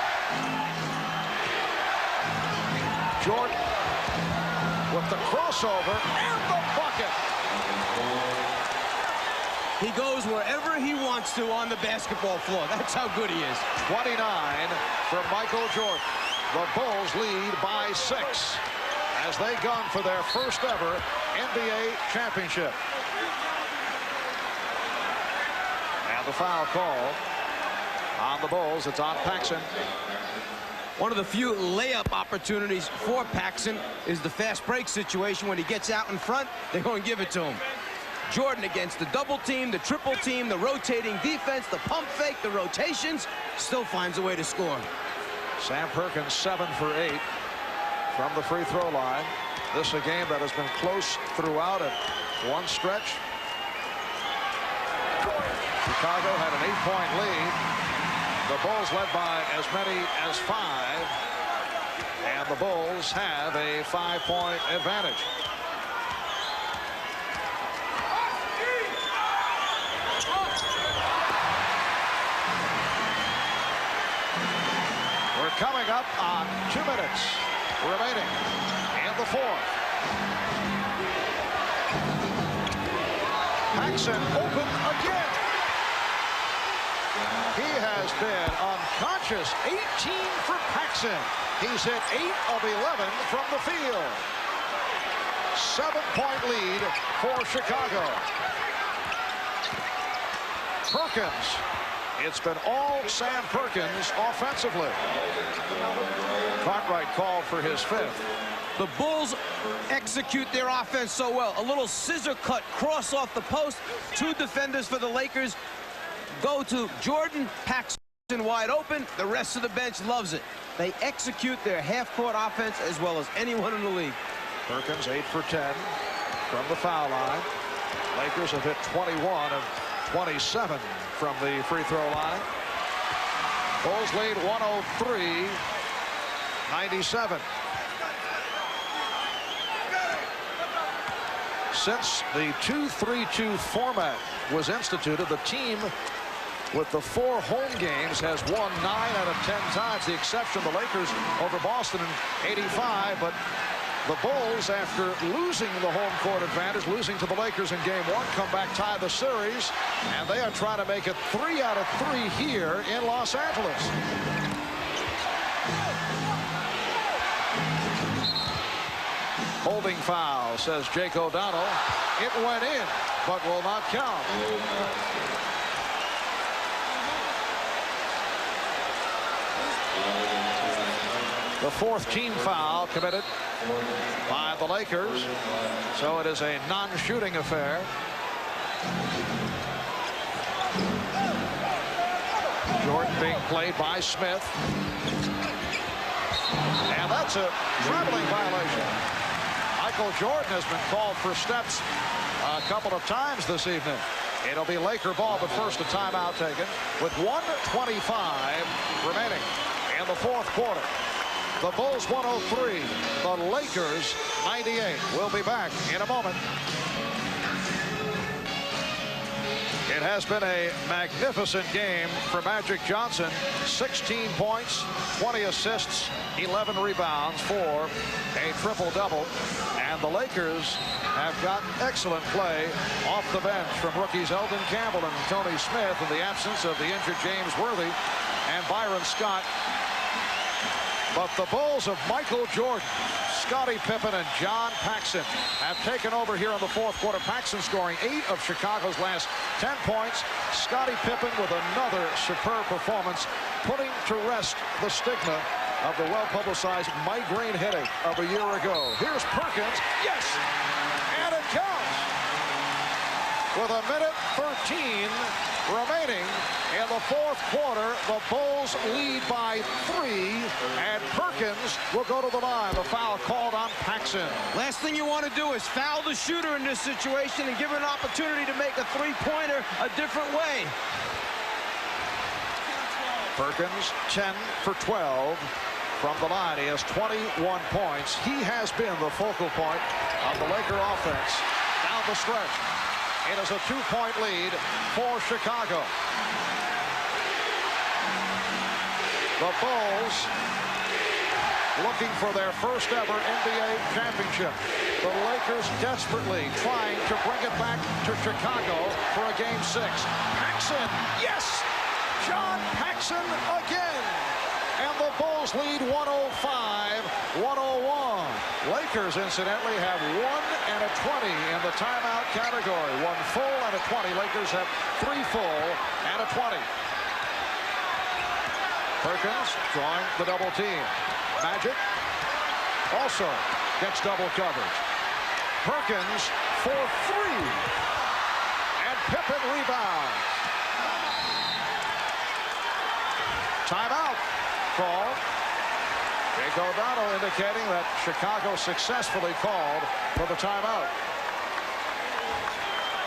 Jordan with the crossover and the bucket. He goes wherever he wants to on the basketball floor. That's how good he is. 29 for Michael Jordan. The Bulls lead by 6 as they gun for their first ever NBA championship. And the foul call on the Bulls. It's on Paxson. One of the few layup opportunities for Paxson is the fast break situation. When he gets out in front, they're going to give it to him. Jordan against the double team, the triple team, the rotating defense, the pump fake, the rotations, still finds a way to score. Sam Perkins 7 for 8 from the free throw line. This is a game that has been close throughout at one stretch. Chicago had an 8-point lead. The Bulls led by as many as 5. And the Bulls have a 5-point advantage. We're coming up on 2 minutes remaining in the fourth. Paxson open again. He has been unconscious. 18 for Paxson. He's hit 8 of 11 from the field. 7-point lead for Chicago. Perkins. It's been all Sam Perkins offensively. Cartwright called for his 5th. The Bulls execute their offense so well. A little scissor cut cross off the post. 2 defenders for the Lakers go to Jordan. Paxson wide open. The rest of the bench loves it. They execute their half-court offense as well as anyone in the league. Perkins 8 for 10 from the foul line. Lakers have hit 21 of 27 from the free throw line. Bulls lead 103-97. Since the 2-3-2 format was instituted, the team with the 4 home games has won 9 out of 10 times. The exception, the Lakers over Boston in '85, but the Bulls, after losing the home court advantage, losing to the Lakers in game 1, come back, tie the series, and they are trying to make it 3 out of 3 here in Los Angeles. Holding foul, says Jake O'Donnell. It went in, but will not count. The fourth team foul committed by the Lakers. So it is a non-shooting affair. Jordan being played by Smith. And that's a traveling violation. Michael Jordan has been called for steps a couple of times this evening. It'll be Laker ball, but first a timeout taken with 1:25 remaining in the fourth quarter. The Bulls 103, the Lakers 98. We'll be back in a moment. It has been a magnificent game for Magic Johnson. 16 points, 20 assists, 11 rebounds for a triple-double. And the Lakers have gotten excellent play off the bench from rookies Eldon Campbell and Tony Smith in the absence of the injured James Worthy and Byron Scott. But the Bulls of Michael Jordan, Scottie Pippen, and John Paxson have taken over here in the fourth quarter. Paxson scoring 8 of Chicago's last 10 points. Scottie Pippen with another superb performance, putting to rest the stigma of the well-publicized migraine headache of a year ago. Here's Perkins. Yes! And it counts! With a minute 13 remaining in the fourth quarter, the Bulls lead by 3, and Perkins will go to the line. The foul called on Paxson. Last thing you want to do is foul the shooter in this situation and give him an opportunity to make a three-pointer a different way. Perkins 10 for 12 from the line. He has 21 points. He has been the focal point of the Laker offense down the stretch. It is a 2-point lead for Chicago. The Bulls looking for their first ever NBA championship. The Lakers desperately trying to bring it back to Chicago for a Game 6. Paxson, yes! John Paxson again. And the Bulls lead 105-101. Lakers, incidentally, have 1 and a 20 in the timeout category. 1 full and a 20. Lakers have 3 full and a 20. Perkins drawing the double team. Magic also gets double coverage. Perkins for 3. And Pippen rebounds. Timeout called. Jake O'Donnell indicating that Chicago successfully called for the timeout.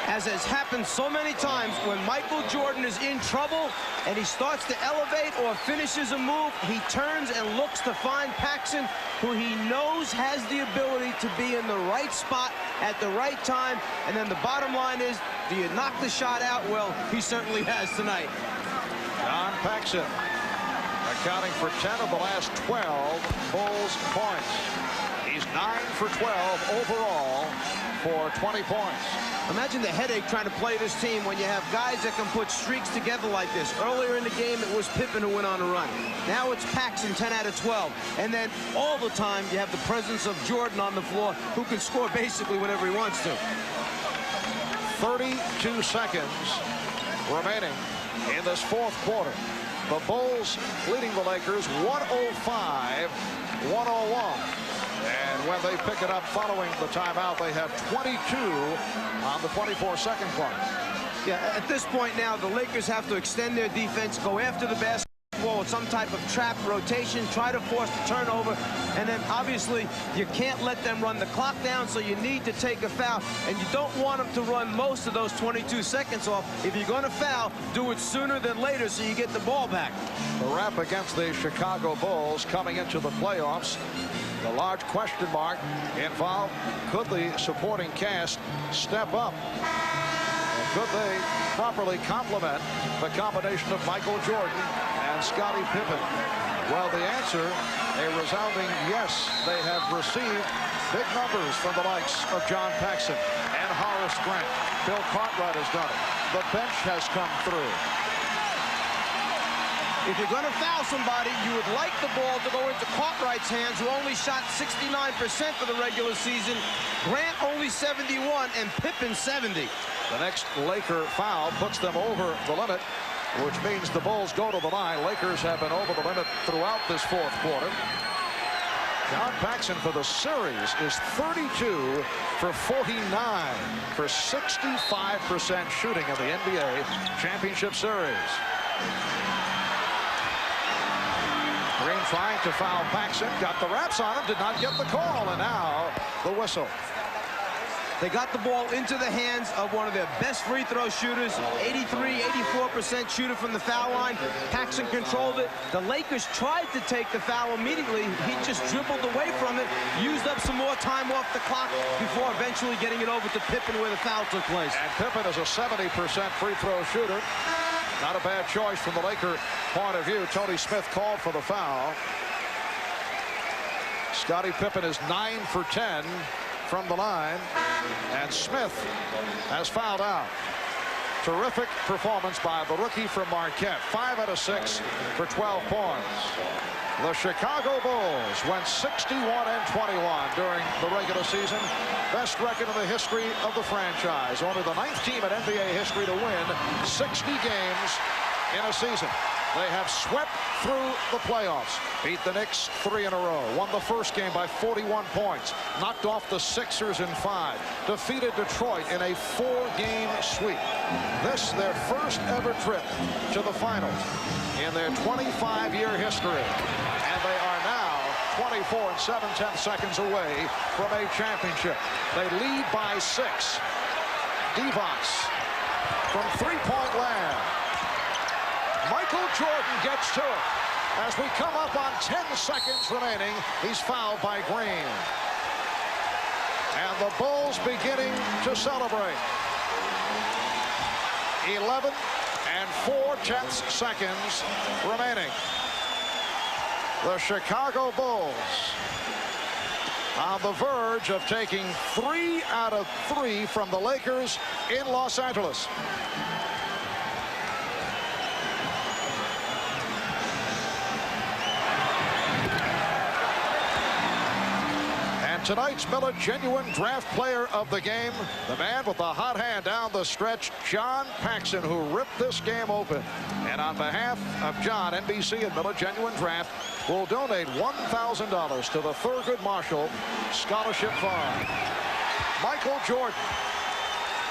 As has happened so many times, when Michael Jordan is in trouble and he starts to elevate or finishes a move, he turns and looks to find Paxson, who he knows has the ability to be in the right spot at the right time. And then the bottom line is, do you knock the shot out? Well, he certainly has tonight. John Paxson accounting for 10 of the last 12 Bulls points. He's 9 for 12 overall for 20 points. Imagine the headache trying to play this team when you have guys that can put streaks together like this. Earlier in the game, it was Pippen who went on a run. Now it's Paxson, 10 out of 12. And then all the time, you have the presence of Jordan on the floor, who can score basically whenever he wants to. 32 seconds remaining in this fourth quarter. The Bulls leading the Lakers 105-101. And when they pick it up following the timeout, they have 22 on the 24-second clock. Yeah, at this point now, the Lakers have to extend their defense, go after the basketball with some type of trap rotation, try to force the turnover, and then obviously you can't let them run the clock down, so you need to take a foul, and you don't want them to run most of those 22 seconds off. If you're going to foul, do it sooner than later so you get the ball back. The rap against the Chicago Bulls coming into the playoffs. The large question mark involved, could the supporting cast step up? And could they properly complement the combination of Michael Jordan and Scottie Pippen? Well, the answer, a resounding yes. They have received big numbers from the likes of John Paxson and Horace Grant. Bill Cartwright has done it. The bench has come through. if you're going to foul somebody, you would like the ball to go into Cartwright's hands, who only shot 69% for the regular season. Grant only 71, and Pippen 70. The next Laker foul puts them over the limit, which means the Bulls go to the line. Lakers have been over the limit throughout this fourth quarter. John Paxson for the series is 32 for 49 for 65% shooting in the NBA championship series. Green trying to foul Paxson, got the wraps on him, did not get the call, and now the whistle. They got the ball into the hands of one of their best free throw shooters, 84% shooter from the foul line. Paxson controlled it. The Lakers tried to take the foul immediately. He just dribbled away from it, used up some more time off the clock before eventually getting it over to Pippen where the foul took place. And Pippen is a 70% free throw shooter. Not a bad choice from the Laker point of view. Tony Smith called for the foul. Scottie Pippen is 9 for 10 from the line, and Smith has fouled out. Terrific performance by the rookie from Marquette. 5 out of 6 for 12 points. The Chicago Bulls went 61-21 during the regular season. Best record in the history of the franchise. Only the 9th team in NBA history to win 60 games in a season. They have swept through the playoffs, beat the Knicks 3 in a row, won the first game by 41 points, knocked off the Sixers in 5, defeated Detroit in a 4-game sweep. This their first ever trip to the finals in their 25-year history. And they are now 24 7/10 seconds away from a championship. They lead by 6. Divac from three-point land. Michael Jordan gets to it. As we come up on 10 seconds remaining, he's fouled by Green. And the Bulls beginning to celebrate. 11 4/10 seconds remaining. The Chicago Bulls on the verge of taking 3 out of 3 from the Lakers in Los Angeles. Tonight's Miller Genuine Draft Player of the game, the man with the hot hand down the stretch, John Paxson, who ripped this game open. And on behalf of John, NBC and Miller Genuine Draft will donate $1,000 to the Thurgood Marshall Scholarship Fund. Michael Jordan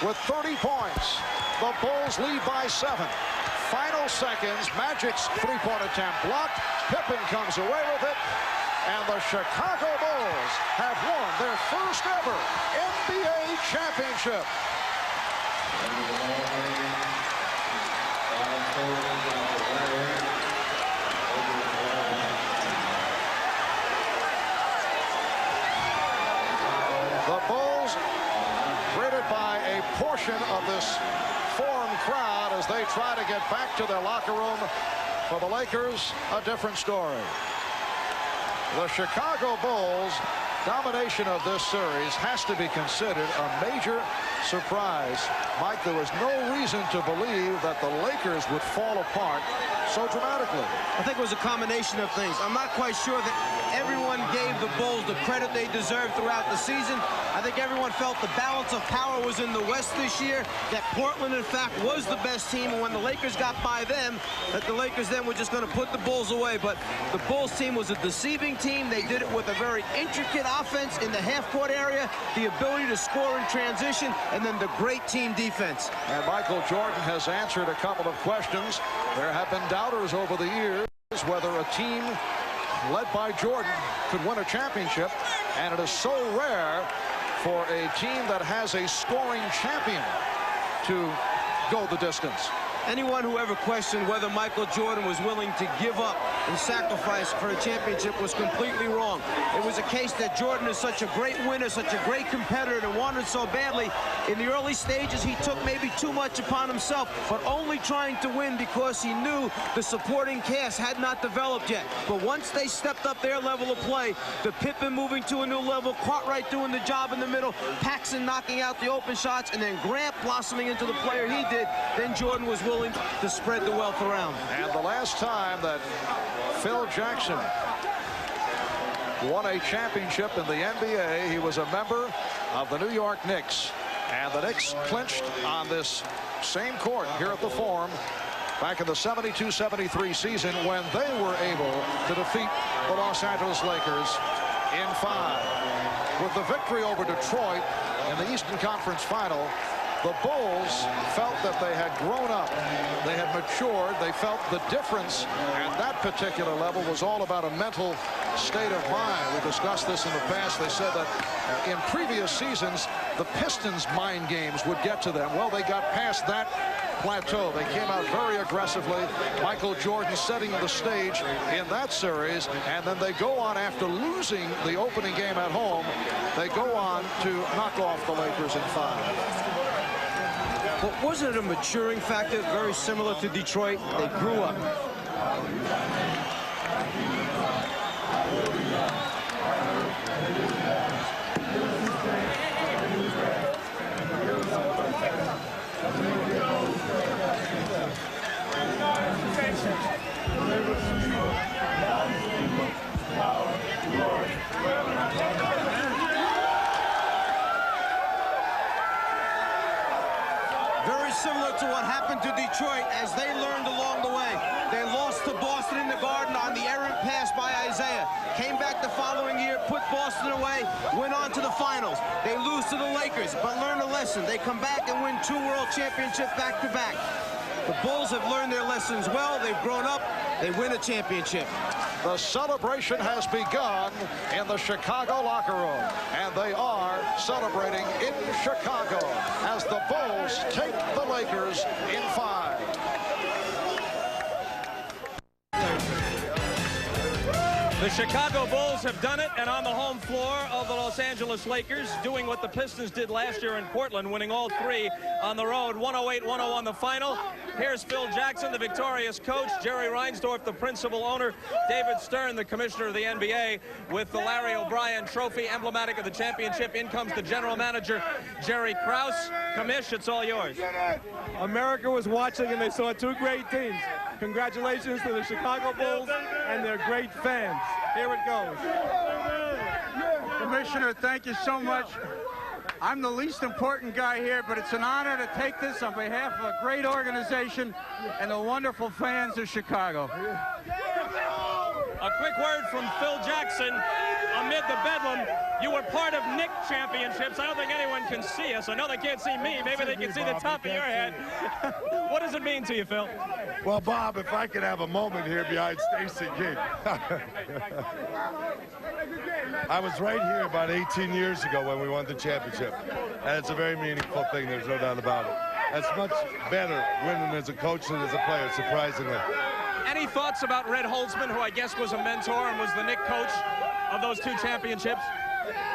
with 30 points. The Bulls lead by 7. Final seconds, Magic's three-point attempt blocked. Pippen comes away with it. And the Chicago Bulls have won their first ever NBA championship. The Bulls greeted by a portion of this Forum crowd as they try to get back to their locker room. For the Lakers, a different story. The Chicago Bulls' domination of this series has to be considered a major surprise. Mike, there was no reason to believe that the Lakers would fall apart so dramatically. I think it was a combination of things. I'm not quite sure that everyone gave the Bulls the credit they deserved throughout the season. I think everyone felt the balance of power was in the West this year, that Portland, in fact, was the best team, and when the Lakers got by them, that the Lakers then were just going to put the Bulls away. But the Bulls team was a deceiving team. They did it with a very intricate offense in the half-court area, the ability to score in transition, and then the great team defense. And Michael Jordan has answered a couple of questions. There have been doubters over the years whether a team led by Jordan could win a championship, and it is so rare for a team that has a scoring champion to go the distance. Anyone who ever questioned whether Michael Jordan was willing to give up and sacrifice for a championship was completely wrong. It was a case that Jordan is such a great winner, such a great competitor, and wanted so badly. In the early stages, he took maybe too much upon himself, but only trying to win because he knew the supporting cast had not developed yet. But once they stepped up their level of play, the Pippen moving to a new level, Cartwright doing the job in the middle, Paxson knocking out the open shots, and then Grant blossoming into the player he did, then Jordan was willing to spread the wealth around. And the last time that Phil Jackson won a championship in the NBA, he was a member of the New York Knicks. And the Knicks clinched on this same court here at the Forum back in the 72-73 season when they were able to defeat the Los Angeles Lakers in 5. With the victory over Detroit in the Eastern Conference Final, the Bulls felt that they had grown up, they had matured, they felt the difference, and that particular level was all about a mental state of mind. We discussed this in the past. They said that in previous seasons, the Pistons' mind games would get to them. Well, they got past that plateau. They came out very aggressively. Michael Jordan setting the stage in that series, and then they go on after losing the opening game at home. They go on to knock off the Lakers in 5. But wasn't it a maturing factor, very similar to Detroit? They grew up. Similar to what happened to Detroit as they learned along the way. They lost to Boston in the Garden on the errant pass by Isaiah. Came back the following year, put Boston away, went on to the finals. They lose to the Lakers, but learn a lesson. They come back and win 2 world championships back-to-back. The Bulls have learned their lessons well. They've grown up. They win a championship. The celebration has begun in the Chicago locker room, and they are celebrating in Chicago as the Bulls take the Lakers in 5. The Chicago Bulls have done it, and on the home floor of the Los Angeles Lakers, doing what the Pistons did last year in Portland, winning all 3 on the road, 108-101 the final. Here's Phil Jackson, the victorious coach, Jerry Reinsdorf, the principal owner, David Stern, the commissioner of the NBA, with the Larry O'Brien trophy, emblematic of the championship. In comes the general manager, Jerry Krause. Commish, it's all yours. America was watching, and they saw 2 great teams. Congratulations to the Chicago Bulls and their great fans. Here it goes. Commissioner, thank you so much. I'm the least important guy here, but it's an honor to take this on behalf of a great organization and the wonderful fans of Chicago. A quick word from Phil Jackson. Amid the bedlam, you were part of Knick championships. I don't think anyone can see us. I know they can't see me. Maybe they can see the top of your head. What does it mean to you, Phil? Well, Bob, if I could have a moment here behind Stacey King. I was right here about 18 years ago when we won the championship. And it's a very meaningful thing. There's no doubt about it. That's much better winning as a coach than as a player, surprisingly. Any thoughts about Red Holzman, who I guess was a mentor and was the Knick coach of those 2 championships?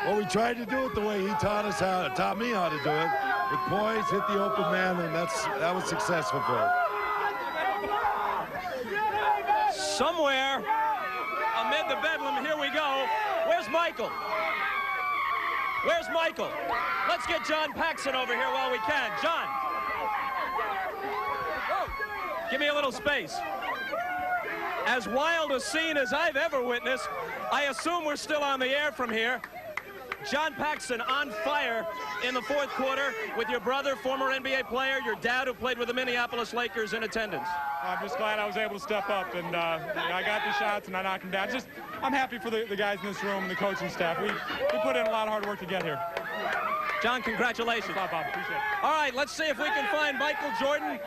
Well, we tried to do it the way he taught me how to do it. With poise, hit the open man, and that was successful for him. Somewhere amid the bedlam, here we go. Where's Michael? Where's Michael? Let's get John Paxson over here while we can. John. Give me a little space. As wild a scene as I've ever witnessed. I assume we're still on the air from here. John Paxson on fire in the 4th quarter with your brother, former NBA player, your dad who played with the Minneapolis Lakers in attendance. I'm just glad I was able to step up, and I got the shots and I knocked them down. I'm happy for the guys in this room and the coaching staff. We put in a lot of hard work to get here. John, congratulations. Thanks a lot, Bob. Appreciate it. All right, let's see if we can find Michael Jordan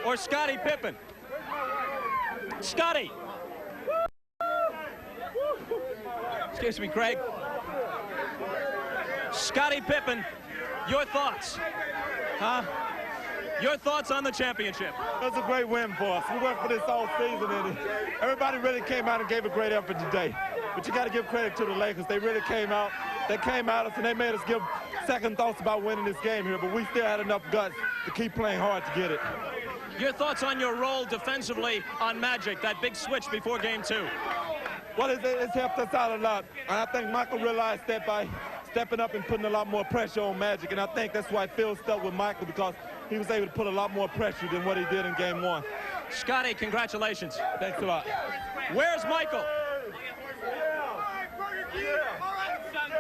or Scottie Pippen. Scottie. Excuse me, Craig. Scottie Pippen, your thoughts? Huh? Your thoughts on the championship? That's a great win for us. We worked for this all season, and everybody really came out and gave a great effort today. But you got to give credit to the Lakers. They really came out. They came at us, and they made us give second thoughts about winning this game here. But we still had enough guts to keep playing hard to get it. Your thoughts on your role defensively on Magic, that big switch before game 2? Well, it's helped us out a lot. And I think Michael realized that by stepping up and putting a lot more pressure on Magic. And I think that's why Phil stuck with Michael, because he was able to put a lot more pressure than what he did in game 1. Scotty, congratulations. Thanks a lot. Where's Michael?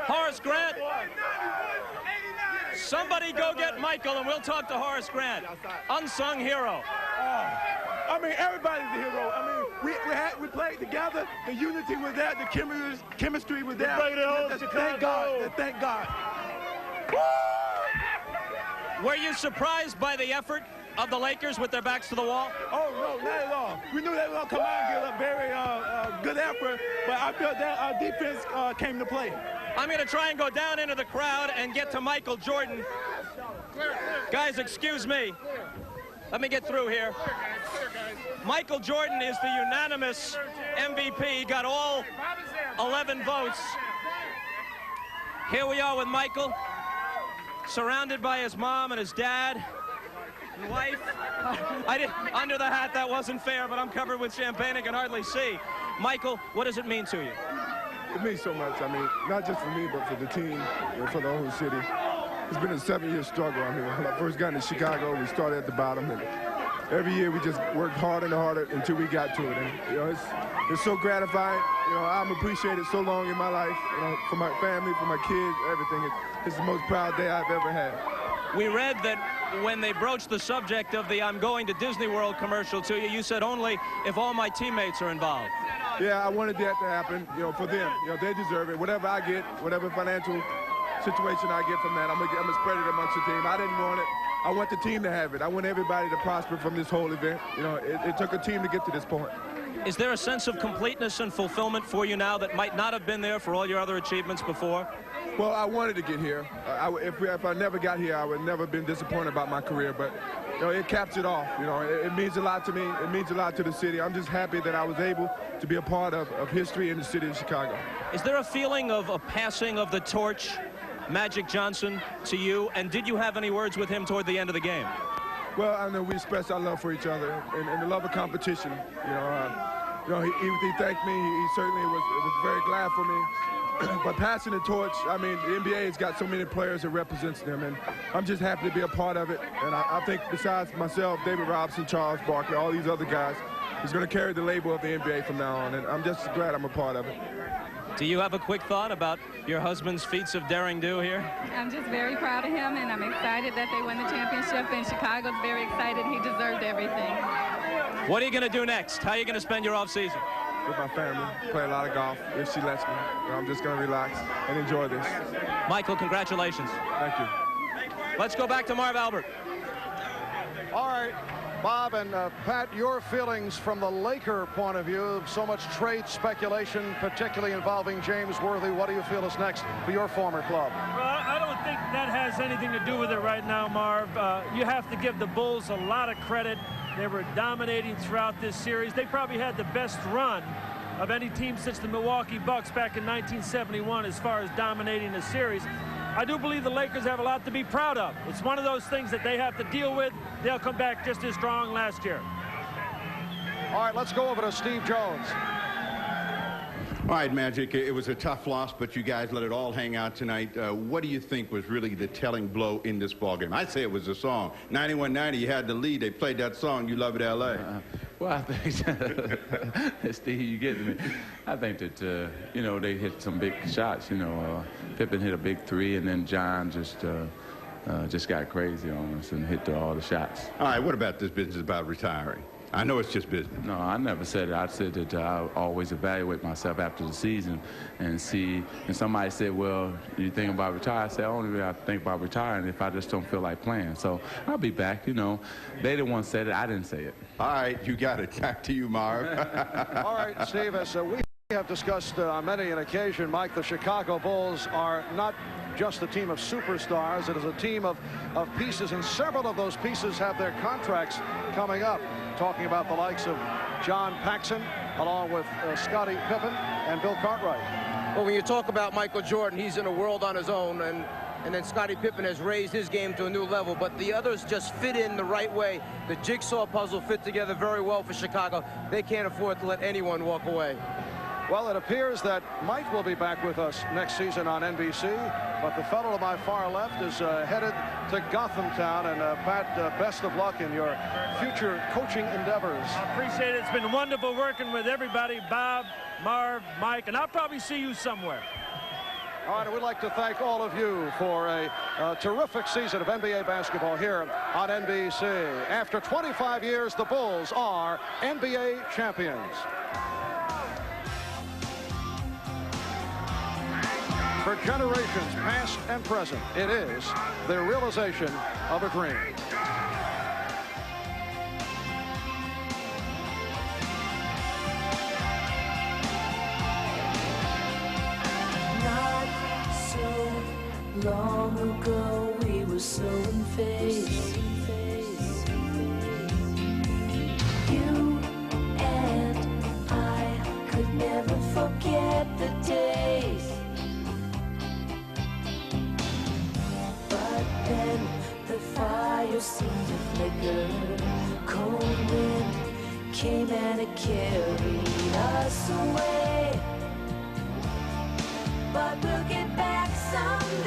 Horace Grant. Somebody go get Michael, and we'll talk to Horace Grant. Unsung hero. I mean, everybody's a hero. I mean, we played together. The unity was there. The chemistry was there. Thank God. Thank God. Were you surprised by the effort of the Lakers with their backs to the wall? Oh, no, not at all. We knew they were going to come out and give a very good effort, but I felt that our defense came to play. I'm going to try and go down into the crowd and get to Michael Jordan. Guys, excuse me. Let me get through here. Michael Jordan is the unanimous MVP. He got all 11 votes. Here we are with Michael, surrounded by his mom and his dad and wife. Under the hat, that wasn't fair, but I'm covered with champagne and can hardly see. Michael, what does it mean to you? It means so much. I mean, not just for me, but for the team and for the whole city. It's been a 7-year struggle. I mean, when I first got into Chicago, we started at the bottom, and every year we just worked harder and harder until we got to it. And, you know, it's so gratifying. You know, I'm appreciated so long in my life, you know, for my family, for my kids, everything. It's the most proud day I've ever had. We read that when they broached the subject of the I'm going to Disney World commercial to you, you said only if all my teammates are involved. Yeah, I wanted that to happen, you know, for them. You know, they deserve it. Whatever I get, whatever financial situation I get from that, I'm gonna spread it amongst the team. I didn't want it. I want the team to have it. I want everybody to prosper from this whole event. You know, it took a team to get to this point. Is there a sense of completeness and fulfillment for you now that might not have been there for all your other achievements before? Well, I wanted to get here. If I never got here, I would never have been disappointed about my career. But, you know, it caps it off. You know, it means a lot to me. It means a lot to the city. I'm just happy that I was able to be a part of history in the city of Chicago. Is there a feeling of a passing of the torch, Magic Johnson, to you? And did you have any words with him toward the end of the game? Well, I know we expressed our love for each other and the love of competition. You know, he thanked me. He certainly was very glad for me. But passing the torch, I mean, the NBA has got so many players that represents them, and I'm just happy to be a part of it. And I think besides myself, David Robinson, Charles Barkley, all these other guys, he's going to carry the label of the NBA from now on, and I'm just glad I'm a part of it. Do you have a quick thought about your husband's feats of daring do here? I'm just very proud of him, and I'm excited that they won the championship, and Chicago's very excited. He deserved everything. What are you going to do next? How are you going to spend your off season? With my family, play a lot of golf, if she lets me. I'm just going to relax and enjoy this. Michael, congratulations. Thank you. Let's go back to Marv Albert. All right, Bob and Pat, your feelings from the Laker point of view, so much trade speculation, particularly involving James Worthy. What do you feel is next for your former club? Well, I don't think that has anything to do with it right now, Marv. You have to give the Bulls a lot of credit. They were dominating throughout this series. They probably had the best run of any team since the Milwaukee Bucks back in 1971 as far as dominating a series. I do believe the Lakers have a lot to be proud of. It's one of those things that they have to deal with. They'll come back just as strong last year. All right, let's go over to Steve Jones. All right, Magic, it was a tough loss, but you guys let it all hang out tonight. What do you think was really the telling blow in this ballgame? I'd say it was the song. 91-90, you had the lead. They played that song, You Love It, L.A. Well, I think, Steve, you getting me. I think that, you know, they hit some big shots. You know, Pippen hit a big three, and then John just got crazy on us and hit all the shots. All right, what about this business about retiring? I know it's just business. No, I never said it. I said that I always evaluate myself after the season and see. And somebody said, well, you think about retiring? I said, only way I think about retiring if I just don't feel like playing. So I'll be back, you know. They the one said it. I didn't say it. All right, you got it. Back to you, Marv. All right, Steve, as we We have discussed on many an occasion, Mike, the Chicago Bulls are not just a team of superstars. It is a team of pieces, and several of those pieces have their contracts coming up. Talking about the likes of John Paxson, along with Scottie Pippen and Bill Cartwright. Well, when you talk about Michael Jordan, he's in a world on his own, and then Scottie Pippen has raised his game to a new level, but the others just fit in the right way. The jigsaw puzzle fit together very well for Chicago. They can't afford to let anyone walk away. Well, it appears that Mike will be back with us next season on NBC, but the fellow to my far left is headed to Gotham Town. And Pat, best of luck in your future coaching endeavors. I appreciate it. It's been wonderful working with everybody, Bob, Marv, Mike, and I'll probably see you somewhere. All right, and we'd like to thank all of you for a terrific season of NBA basketball here on NBC. After 25 years, the Bulls are NBA champions. For generations past and present, it is the realization of a dream. Not so long ago, we were so in phase. You and I could never forget the days. Then the fire seemed to flicker. Cold wind came and it carried us away. But we'll get back someday.